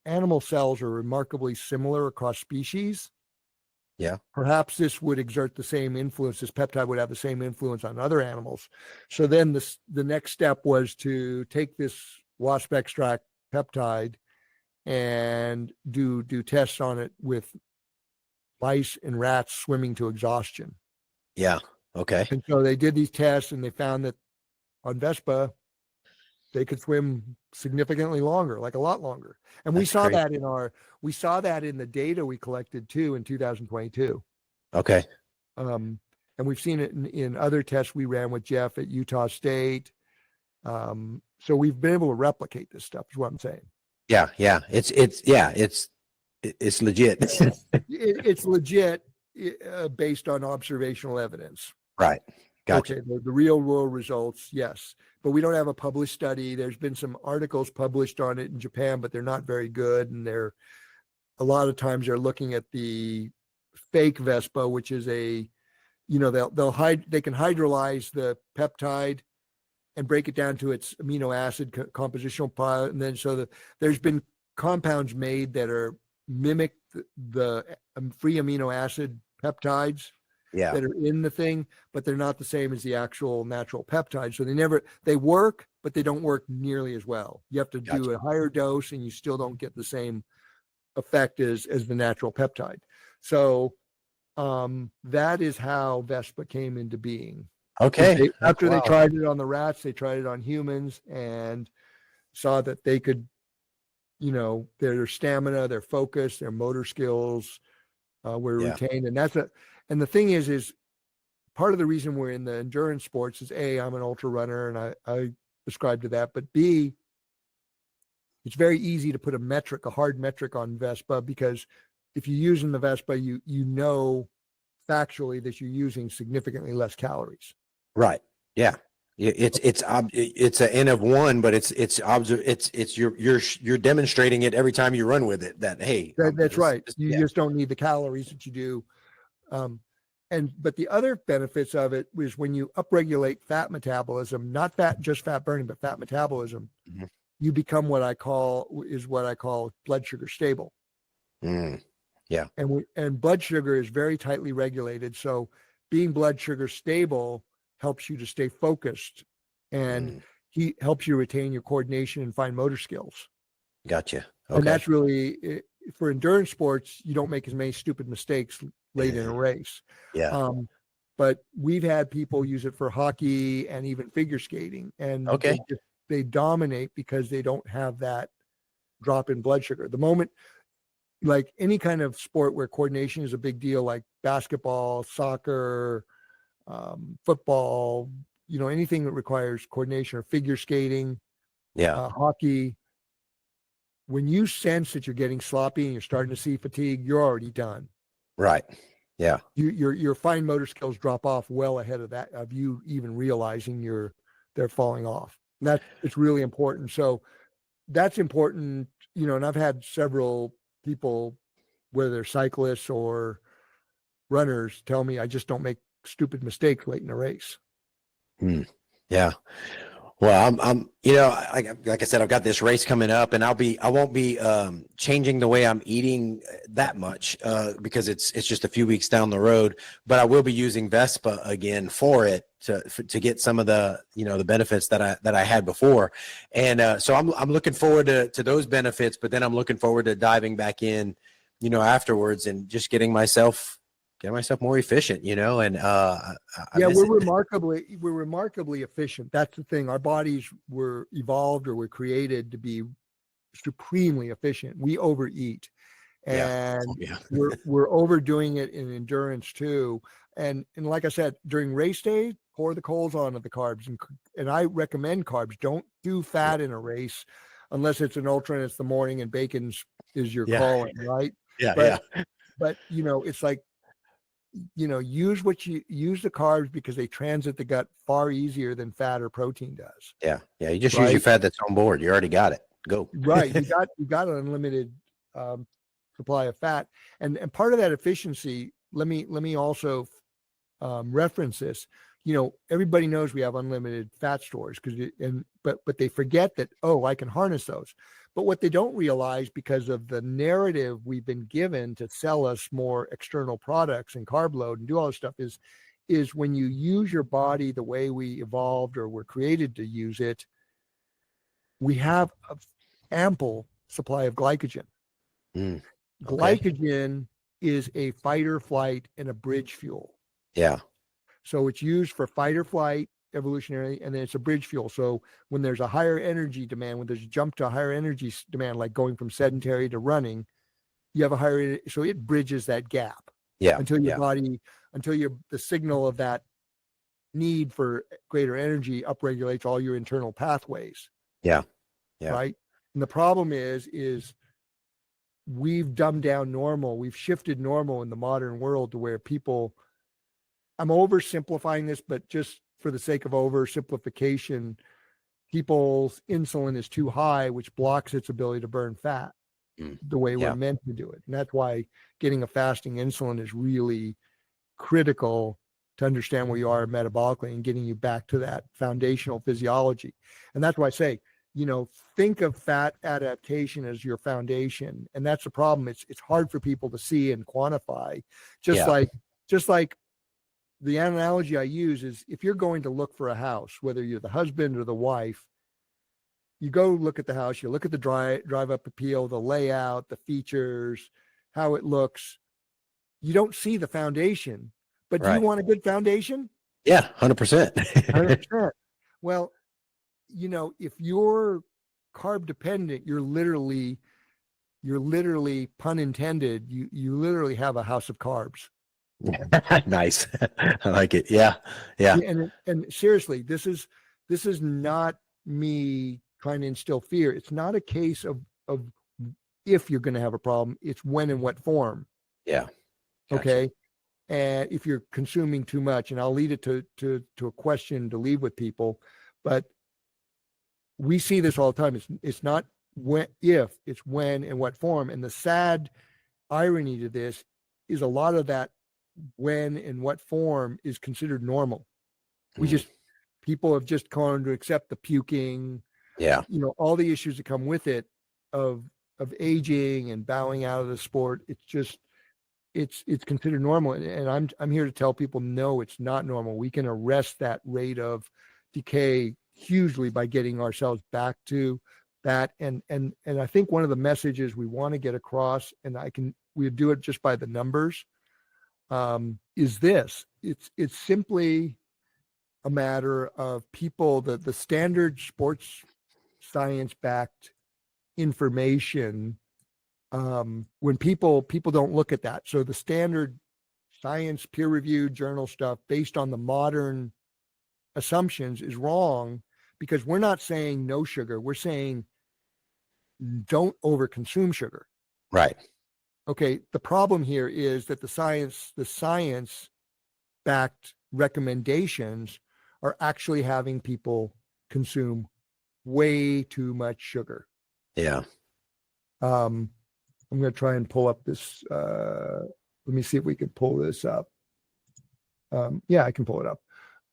animal cells are remarkably similar across species, perhaps this would exert the same influence. This peptide would have the same influence on other animals. So then the next step was to take this wasp extract peptide and do tests on it with mice and rats swimming to exhaustion. Yeah. Okay. And so they did these tests, and they found that on Vespa, they could swim significantly longer, like a lot longer. And we saw that in the data we collected too in 2022. Okay. And we've seen it in other tests we ran with Jeff at Utah State. So we've been able to replicate this stuff, is what I'm saying. Yeah. Yeah. It's legit. It's legit based on observational evidence. Right. Gotcha. Okay, the real world results, yes. But we don't have a published study. There's been some articles published on it in Japan, but they're not very good. And a lot of times they're looking at the fake Vespa, which is they can hydrolyze the peptide and break it down to its amino acid compositional pile. And then there's been compounds made that mimic the free amino acid peptides that are in the thing, but they're not the same as the actual natural peptide. So they work, but they don't work nearly as well. You have to do a higher dose, and you still don't get the same effect as the natural peptide. So that is how Vespa came into being. Okay. After they tried it on the rats, they tried it on humans and saw that they could, their stamina, their focus, their motor skills were retained. And the thing is part of the reason we're in the endurance sports is A, I'm an ultra runner and I ascribe to that, but B, it's very easy to put a hard metric on Vespa, because if you're using the Vespa, you know factually that you're using significantly less calories. Right. Yeah. It's an N of 1, but you're demonstrating it every time you run with it. That's right. You just don't need the calories that you do. But the other benefits of it is when you upregulate fat metabolism, not just fat burning, but fat metabolism, you become what I call blood sugar stable. Yeah. And blood sugar is very tightly regulated. So being blood sugar stable helps you to stay focused, and he helps you retain your coordination and fine motor skills. Gotcha. Okay. And that's really, for endurance sports, you don't make as many stupid mistakes late in a race. Yeah. But we've had people use it for hockey and even figure skating, and they dominate because they don't have that drop in blood sugar. The moment, like any kind of sport where coordination is a big deal, like basketball, soccer, football, anything that requires coordination, or figure skating, hockey, when you sense that you're getting sloppy and you're starting to see fatigue, you're already done. Right. Yeah. Your fine motor skills drop off well ahead of you even realizing they're falling off. It's really important. So that's important, and I've had several people, whether they're cyclists or runners, tell me I just don't make stupid mistakes late in a race. Yeah. Well, I'm like I said, I've got this race coming up, and I won't be changing the way I'm eating that much because it's just a few weeks down the road, but I will be using Vespa again for it to get some of the, the benefits that I had before. And so I'm looking forward to those benefits, but then I'm looking forward to diving back in, afterwards, and just getting myself more efficient, and we're remarkably efficient. That's the thing. Our bodies were evolved, or were created to be supremely efficient. We overeat, and we're overdoing it in endurance too. And like I said, during race day, pour the coals on of the carbs, and I recommend carbs. Don't do fat in a race unless it's an ultra and it's the morning and bacon is your calling, right? But it's like, use the carbs, because they transit the gut far easier than fat or protein does. Yeah. You just use your fat that's on board. You already got it. Go. Right. You got an unlimited supply of fat, and part of that efficiency. Let me also reference this. You know, everybody knows we have unlimited fat stores but they forget that, oh, I can harness those. But what they don't realize, because of the narrative we've been given to sell us more external products and carb load and do all this stuff, is when you use your body the way we evolved or were created to use it, we have an ample supply of glycogen. Okay. Glycogen is a fight or flight and a bridge fuel. Yeah. So it's used for fight or flight evolutionary, and then it's a bridge fuel. So when there's a higher energy demand, when there's a jump to a higher energy demand, like going from sedentary to running, you have a higher, so it bridges that gap. Yeah. Until your body, the signal of that need for greater energy upregulates all your internal pathways. Yeah. Yeah. Right. And the problem is we've dumbed down normal. We've shifted normal in the modern world to where people, I'm oversimplifying this, but just for the sake of oversimplification, people's insulin is too high, which blocks its ability to burn fat the way we're meant to do it. And that's why getting a fasting insulin is really critical to understand where you are metabolically and getting you back to that foundational physiology. And that's why I say, you know, think of fat adaptation as your foundation. And that's the problem. It's hard for people to see and quantify. Just like the analogy I use is, if you're going to look for a house, whether you're the husband or the wife, you go look at the house, you look at the drive up appeal, the layout, the features, how it looks. You don't see the foundation, but do you want a good foundation? Yeah, 100%. 100%. Well, you know, if you're carb dependent, you're literally, pun intended, you literally have a house of carbs. Nice. I like it. Yeah. Yeah. And seriously, this is not me trying to instill fear. It's not a case of if you're going to have a problem, it's when and what form. Yeah. Gotcha. Okay. And if you're consuming too much, and I'll lead it to a question to leave with people, but we see this all the time. It's not if, it's when and what form. And the sad irony to this is a lot of that when and what form is considered normal. People have just come to accept the puking, you know, all the issues that come with it of aging and bowing out of the sport. It's just, it's considered normal. And I'm here to tell people, no, it's not normal. We can arrest that rate of decay hugely by getting ourselves back to that. And I think one of the messages we want to get across, and we do it just by the numbers, is this. It's simply a matter of people, the standard sports science-backed information, when people don't look at that. So the standard science peer-reviewed journal stuff based on the modern assumptions is wrong, because we're not saying no sugar. We're saying don't overconsume sugar. Right. Okay. The problem here is that the science-backed recommendations are actually having people consume way too much sugar. Yeah. I'm going to try and pull up this. Let me see if we can pull this up. Yeah, I can pull it up,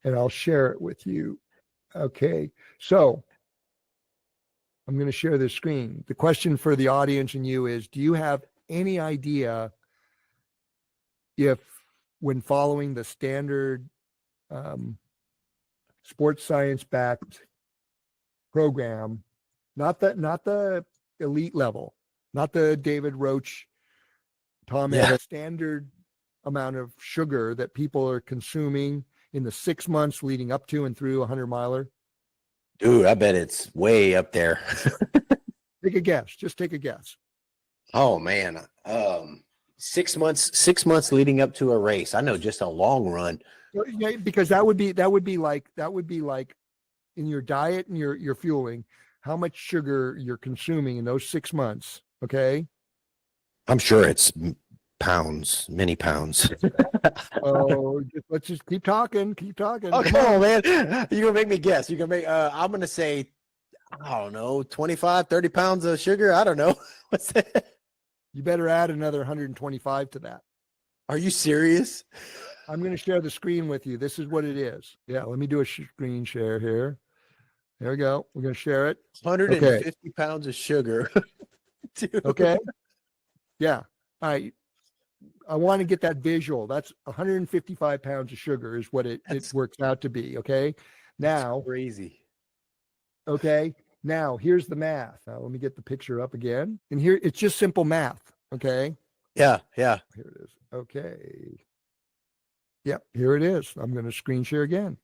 and I'll share it with you. Okay. So I'm going to share this screen. The question for the audience and you is, do you have any idea if, when following the standard sports science-backed program, not the elite level, not the David Roach, Tom Edwards, standard amount of sugar that people are consuming in the 6 months leading up to and through 100-miler? Dude, I bet it's way up there. Take a guess. Just take a guess. Oh man. 6 months leading up to a race. I know just a long run. Yeah, because that would be like in your diet and your fueling, how much sugar you're consuming in those 6 months. Okay. I'm sure it's pounds, many pounds. Oh, let's just keep talking. Oh, come on, man. You're gonna make me guess. You're gonna make I'm gonna say, I don't know, 25, 30 pounds of sugar. I don't know. What's that? You better add another 125 to that. Are you serious? I'm going to share the screen with you. This is what it is. Yeah, let me do a screen share here. There we go. We're going to share it. 150 pounds of sugar. Dude. Okay. Yeah. All right. I want to get that visual. That's 155 pounds of sugar is what it works out to be. Okay. Now, crazy. Okay. Now here's the math. Now let me get the picture up again. And here it's just simple math. Okay. Yeah. Yeah. Here it is. Okay. Yep. Here it is. I'm going to screen share again.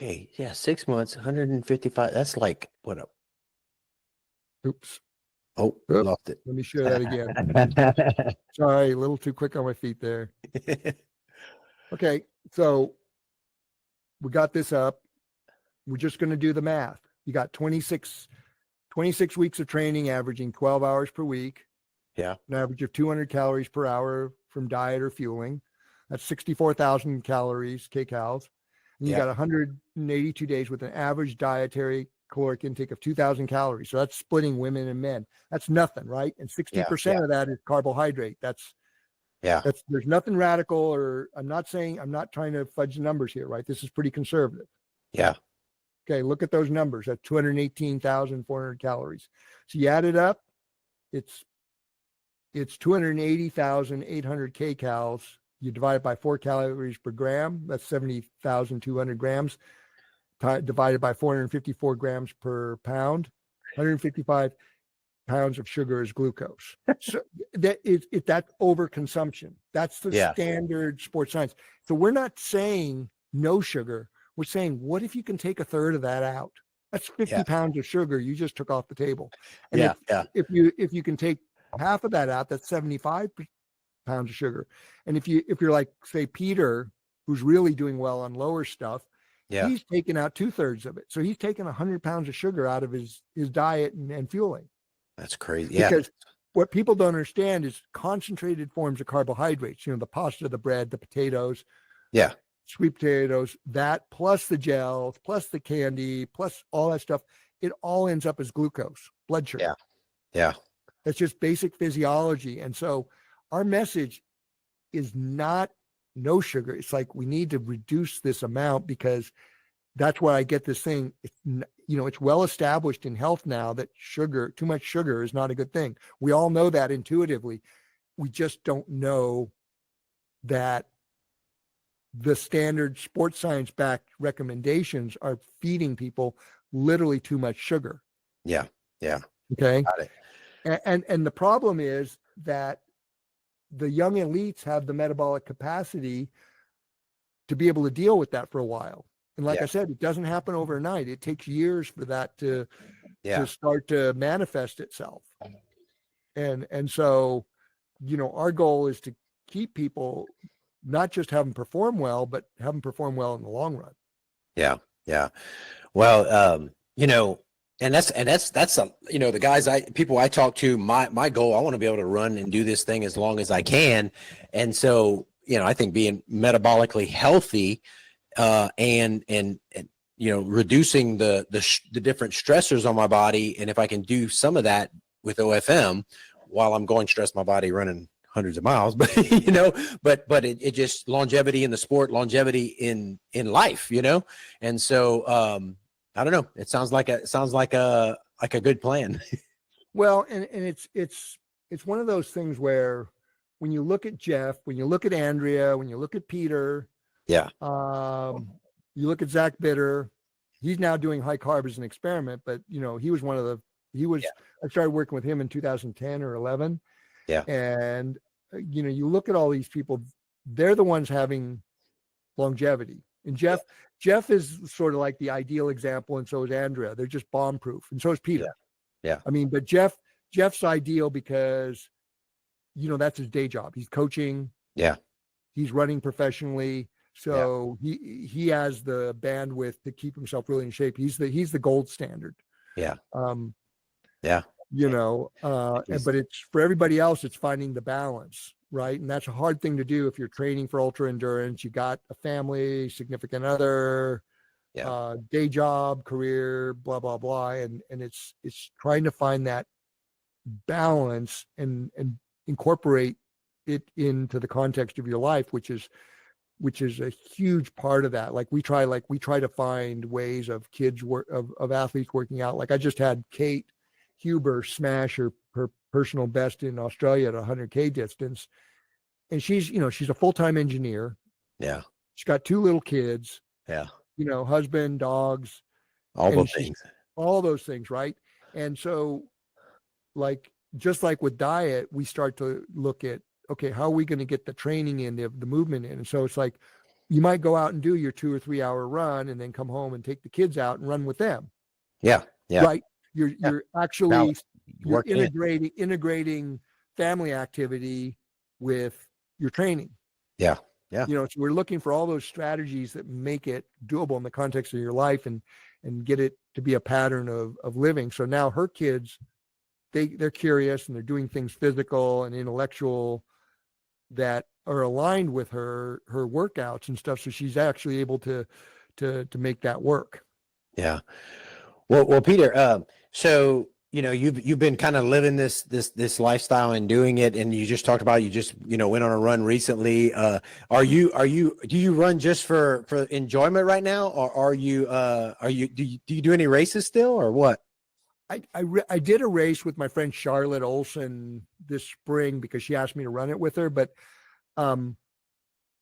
Okay. Yeah. 6 months, 155. That's like what up? Oops. Oh, Oops. lost it. Let me share that again. Sorry, a little too quick on my feet there. Okay. So we got this up. We're just going to do the math. You got 26 weeks of training, averaging 12 hours per week. Yeah. An average of 200 calories per hour from diet or fueling. That's 64,000 calories, kcals. And you got 182 days with an average dietary caloric intake of 2,000 calories. So that's splitting women and men. That's nothing, right? And 60% of that is carbohydrate. There's nothing radical, or I'm not trying to fudge the numbers here, right? This is pretty conservative. Yeah. Okay, look at those numbers. That's 218,400 calories. So you add it up, it's 280,800 kcals. You divide it by 4 calories per gram. That's 70,200 grams. Divided by 454 grams per pound. 155 pounds of sugar is glucose. So that's overconsumption. That's the standard sports science. So we're not saying no sugar. We're saying, what if you can take a third of that out? That's 50 pounds of sugar you just took off the table. And if you can take half of that out, that's 75 pounds of sugar. And if you're like, say, Peter, who's really doing well on lower stuff, he's taking out 2/3 of it. So he's taking 100 pounds of sugar out of his diet and fueling. That's crazy. Yeah. Because what people don't understand is concentrated forms of carbohydrates, the pasta, the bread, the potatoes. Yeah. Sweet potatoes, that plus the gels, plus the candy, plus all that stuff, it all ends up as glucose, blood sugar. Yeah. Yeah. That's just basic physiology. And so our message is not no sugar. It's like, we need to reduce this amount, because that's why I get this thing. It's well established in health now that too much sugar is not a good thing. We all know that intuitively. We just don't know that the standard sports science backed recommendations are feeding people literally too much sugar. Yeah. Yeah. Okay. Got it. And the problem is that the young elites have the metabolic capacity to be able to deal with that for a while. And like I said, it doesn't happen overnight. It takes years for that to start to manifest itself. And so, our goal is to keep people, not just have them perform well, but have them perform well in the long run. Yeah. Yeah. Well, and that's the guys people I talk to, my goal, I want to be able to run and do this thing as long as I can. And so, I think being metabolically healthy, and reducing the different stressors on my body. And if I can do some of that with OFM while I'm going stress my body running hundreds of miles, but but it just longevity in the sport, longevity in life, and so I don't know, it sounds like a good plan. Well, and it's one of those things where when you look at Jeff, when you look at Andrea, when you look at Peter, you look at Zach Bitter, he's now doing high carb as an experiment, but he was I started working with him in 2010 or 11. Yeah. And you look at all these people, they're the ones having longevity. And Jeff is sort of like the ideal example, and so is Andrea. They're just bomb proof, and so is Peter. Yeah. I mean, but Jeff's ideal because that's his day job. He's coaching. Yeah. He's running professionally. So he has the bandwidth to keep himself really in shape. He's the gold standard. Yeah. But it's for everybody else, it's finding the balance, right? And that's a hard thing to do if you're training for ultra endurance. You got a family, significant other, day job, career, blah, blah, blah. And it's trying to find that balance and incorporate it into the context of your life, which is which is a huge part of that. Like we try to find ways of kids of athletes working out. Like I just had Kate Huber smash her personal best in Australia at 100K distance. And she's a full-time engineer. Yeah. She's got 2 little kids, Yeah. husband, dogs, All those things. all those things. Right. And so just like with diet, we start to look at, okay, how are we going to get the training in, the movement in? And so it's like, you might go out and do your 2 or 3 hour run and then come home and take the kids out and run with them. Yeah. Yeah. Right. You're actually, you're integrating family activity with your training. Yeah. Yeah. So we're looking for all those strategies that make it doable in the context of your life and get it to be a pattern of living. So now her kids, they're curious and they're doing things physical and intellectual that are aligned with her workouts and stuff. So she's actually able to make that work. Yeah. Well, Peter, so, you've been kind of living this lifestyle and doing it. And you just talked about, you just, went on a run recently. Do you run just for enjoyment right now? Or do you do any races still or what? I did a race with my friend Charlotte Olson this spring because she asked me to run it with her, but I'm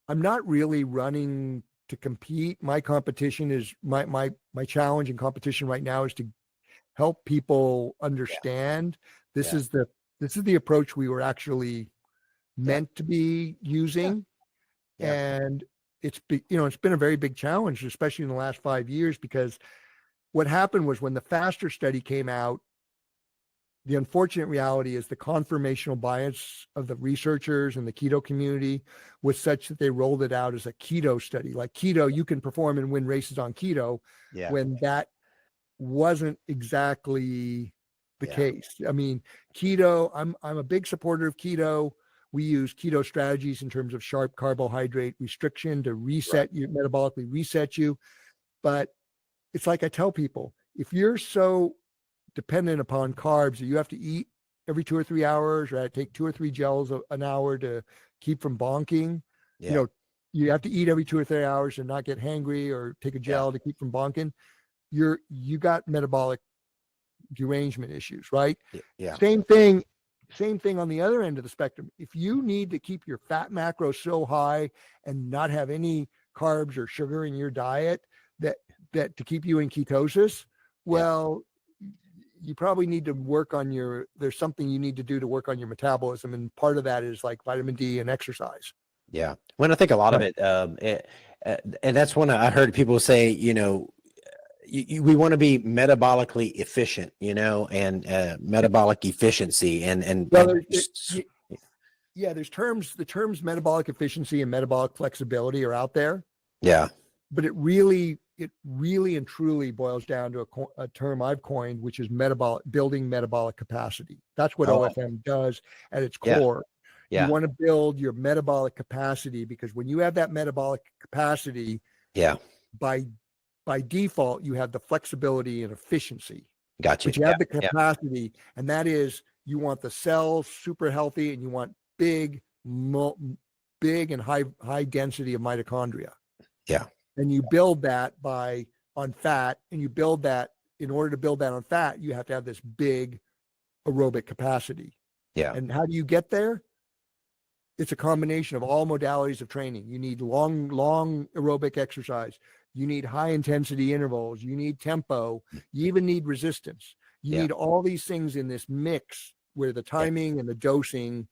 not really running to compete. My competition is my challenge and competition right now is to help people understand this is the approach we were actually meant to be using. Yeah. And it's been a very big challenge, especially in the last 5 years, because what happened was when the FASTER study came out, the unfortunate reality is the confirmational bias of the researchers and the keto community was such that they rolled it out as a keto study. Like keto, you can perform and win races on keto, when that wasn't exactly the case. I mean, keto, I'm a big supporter of keto. We use keto strategies in terms of sharp carbohydrate restriction to reset you, metabolically reset you. But it's like I tell people, if you're so dependent upon carbs that you have to eat every 2 or 3 hours, or take 2 or 3 gels an hour to keep from bonking, you have to eat every 2 or 3 hours and not get hangry, or take a gel to keep from bonking. You got metabolic derangement issues, right? Yeah. Same thing on the other end of the spectrum. If you need to keep your fat macro so high and not have any carbs or sugar in your diet that to keep you in ketosis, well, you probably need to work on there's something you need to do to work on your metabolism. And part of that is like vitamin D and exercise. Yeah. When I think a lot of it, and that's when I heard people say, we want to be metabolically efficient, and metabolic efficiency there's the terms metabolic efficiency and metabolic flexibility are out there. Yeah. But it really and truly boils down to a term I've coined, which is building metabolic capacity. That's what OFM does at its core. You want to build your metabolic capacity, because when you have that metabolic capacity, by default, you have the flexibility and efficiency. Gotcha. But you have the capacity, and that is, you want the cells super healthy, and you want big and high density of mitochondria. Yeah. And you build that on fat, and you build that, in order to build that on fat, you have to have this big aerobic capacity. Yeah. And how do you get there? It's a combination of all modalities of training. You need long aerobic exercise. You need high intensity intervals. You need tempo. You even need resistance. You need all these things in this mix where the timing and the dosing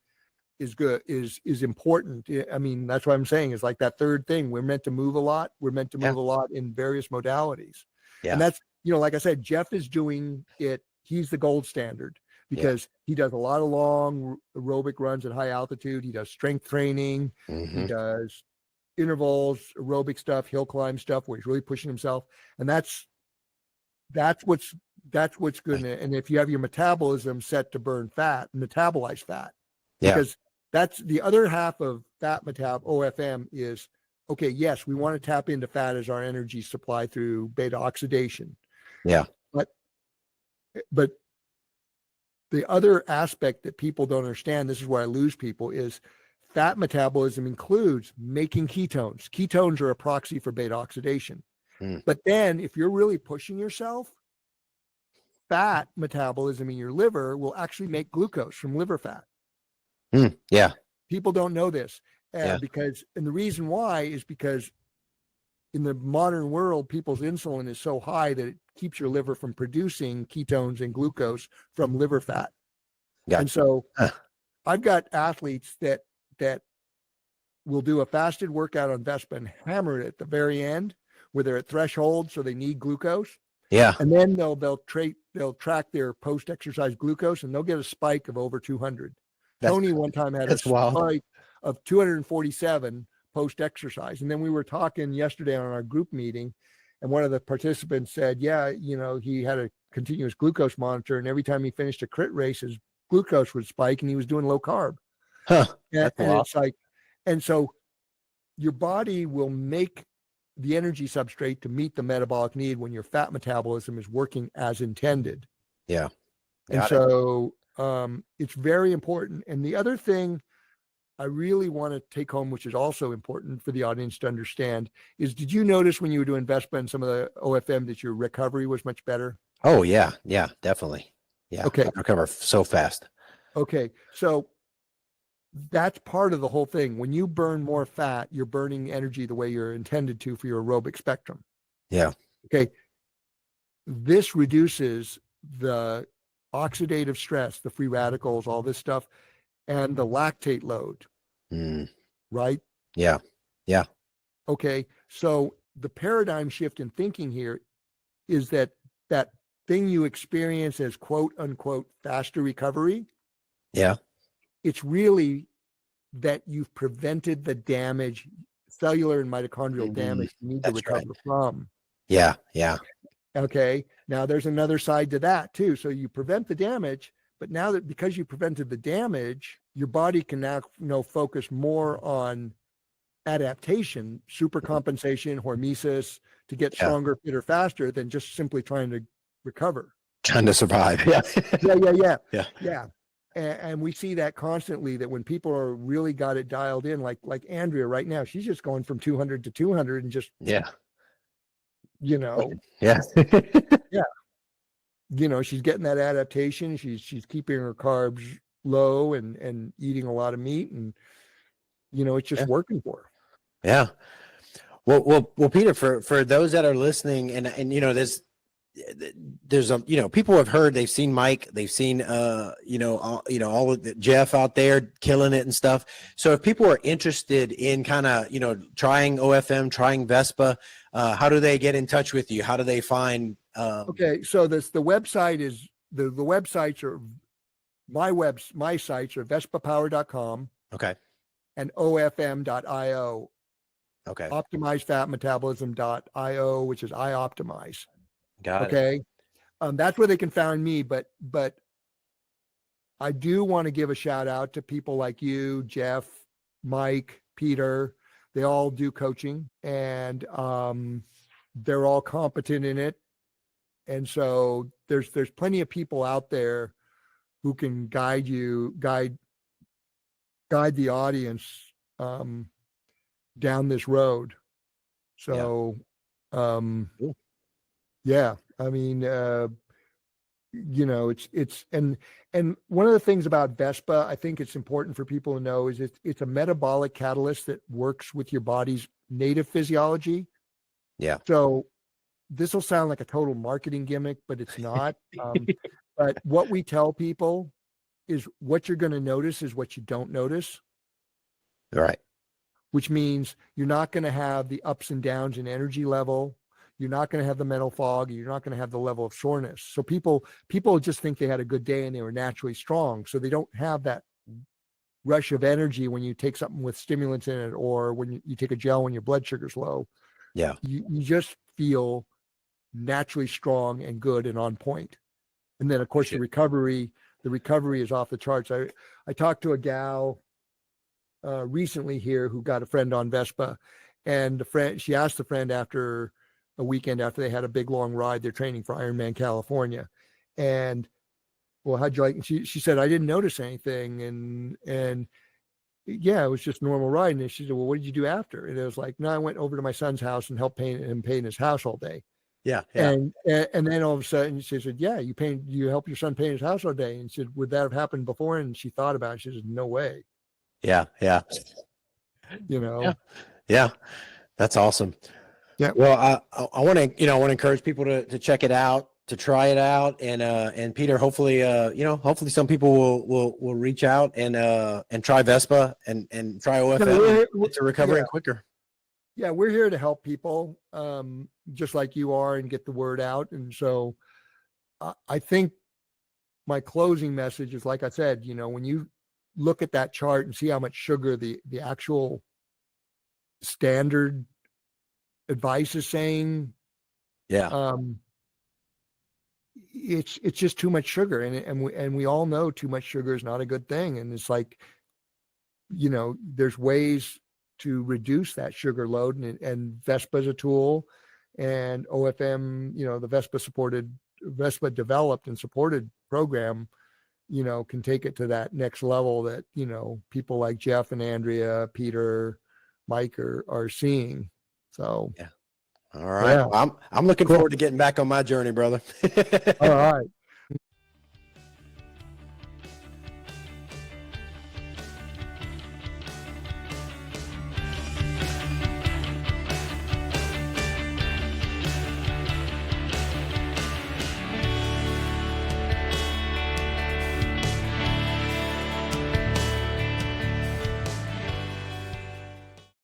is good, is important. I mean, that's what I'm saying, is like that third thing. We're meant to move a lot. We're meant to move a lot in various modalities. And that's, like I said, Jeff is doing it. He's the gold standard, because he does a lot of long aerobic runs at high altitude. He does strength training. He does intervals, aerobic stuff, hill climb stuff, where he's really pushing himself. And that's what's good. And if you have your metabolism set to burn fat, metabolize fat, because that's the other half of Fat OFM is, okay, yes, we want to tap into fat as our energy supply through beta oxidation. Yeah. But the other aspect that people don't understand, this is where I lose people, is fat metabolism includes making ketones. Ketones are a proxy for beta oxidation. But then if you're really pushing yourself, fat metabolism in your liver will actually make glucose from liver fat. Yeah. People don't know this Yeah. and the reason why is because in the modern world, people's insulin is so high that it keeps your liver from producing ketones and glucose from liver fat. Gotcha. And so I've got athletes that will do a fasted workout on Vespa and hammer it at the very end where they're at threshold, so they need glucose. Yeah. And then they'll track their post-exercise glucose, and they'll get a spike of over 200. Tony one time had a spike of 247 post-exercise. And then we were talking yesterday on our group meeting, and one of the participants said, yeah, he had a continuous glucose monitor, and every time he finished a crit race, his glucose would spike, and he was doing low carb. It's like, and so your body will make the energy substrate to meet the metabolic need when your fat metabolism is working as intended. Yeah. And so it's very important. And the other thing I really want to take home, which is also important for the audience to understand, is did you notice when you were doing Vespa and some of the OFM that your recovery was much better? Oh, yeah. Yeah, definitely. Yeah. Okay. I recover so fast. Okay. So that's part of the whole thing. When you burn more fat, you're burning energy the way you're intended to for your aerobic spectrum. Yeah. Okay. This reduces the oxidative stress, the free radicals, all this stuff, and the lactate load. Right? Yeah. Yeah. Okay. So the paradigm shift in thinking here is that thing you experience as quote unquote faster recovery. Yeah. It's really that you've prevented the damage, cellular and mitochondrial damage you need to recover from. Yeah. Yeah. Okay. Now there's another side to that too. So you prevent the damage, but now that because you prevented the damage, your body can now focus more on adaptation, supercompensation, hormesis to get stronger, fitter, faster than just simply trying to recover. Trying to survive. Yeah. Yeah. And we see that constantly, that when people are really got it dialed in, like Andrea right now, she's just going from 200 to 200 and just, yeah. Yeah. She's getting that adaptation. She's keeping her carbs low and eating a lot of meat, and, it's just working for her. Yeah. Well, Peter, for those that are listening and there's people have heard, they've seen Mike, they've seen all of the Jeff out there killing it and stuff. So if people are interested in kind of trying OFM, trying Vespa, how do they get in touch with you? How do they find okay, so the website is the websites are my sites are vespapower.com okay, and ofm.io. okay, optimizefatmetabolism.io, which is iOptimize. got it. Okay. That's where they can find me, but I do want to give a shout out to people like you, Jeff, Mike, Peter. They all do coaching, and they're all competent in it. And so there's plenty of people out there who can guide the audience down this road. So yeah, I mean, it's and one of the things about Vespa, I think it's important for people to know, is it's a metabolic catalyst that works with your body's native physiology. Yeah. So this will sound like a total marketing gimmick, but it's not. But what we tell people is what you're going to notice is what you don't notice. Right. Which means you're not going to have the ups and downs in energy level. You're not going to have the mental fog. You're not going to have the level of soreness. So people just think they had a good day and they were naturally strong. So they don't have that rush of energy when you take something with stimulants in it, or when you take a gel when your blood sugar's low. Yeah. You just feel naturally strong and good and on point. And then of course the recovery is off the charts. I talked to a gal recently here who got a friend on Vespa, and she asked the friend after a weekend after they had a big long ride, they're training for Ironman California, and well, how'd you like? She said, I didn't notice anything, and yeah, it was just normal riding. And she said, well, what did you do after? And it was like, no, I went over to my son's house and helped paint his house all day. Yeah. And then all of a sudden she said, yeah, you help your son paint his house all day. And she said, would that have happened before? And she thought about it. She said, no way. Yeah. You know? Yeah. That's awesome. Yeah. Well, I want to encourage people to check it out, to try it out. And Peter, hopefully, hopefully some people will reach out and try Vespa and try OFM to recovering quicker. Yeah, we're here to help people, just like you are, and get the word out. And so I think my closing message is, like I said, when you look at that chart and see how much sugar the actual standard advice is saying, it's just too much sugar. And we all know too much sugar is not a good thing. And it's like, there's ways to reduce that sugar load, and Vespa is a tool, and OFM, the Vespa developed and supported program, can take it to that next level that, people like Jeff and Andrea, Peter, Mike are seeing. So, yeah. All right. Yeah. Well, I'm looking forward to getting back on my journey, brother. All right.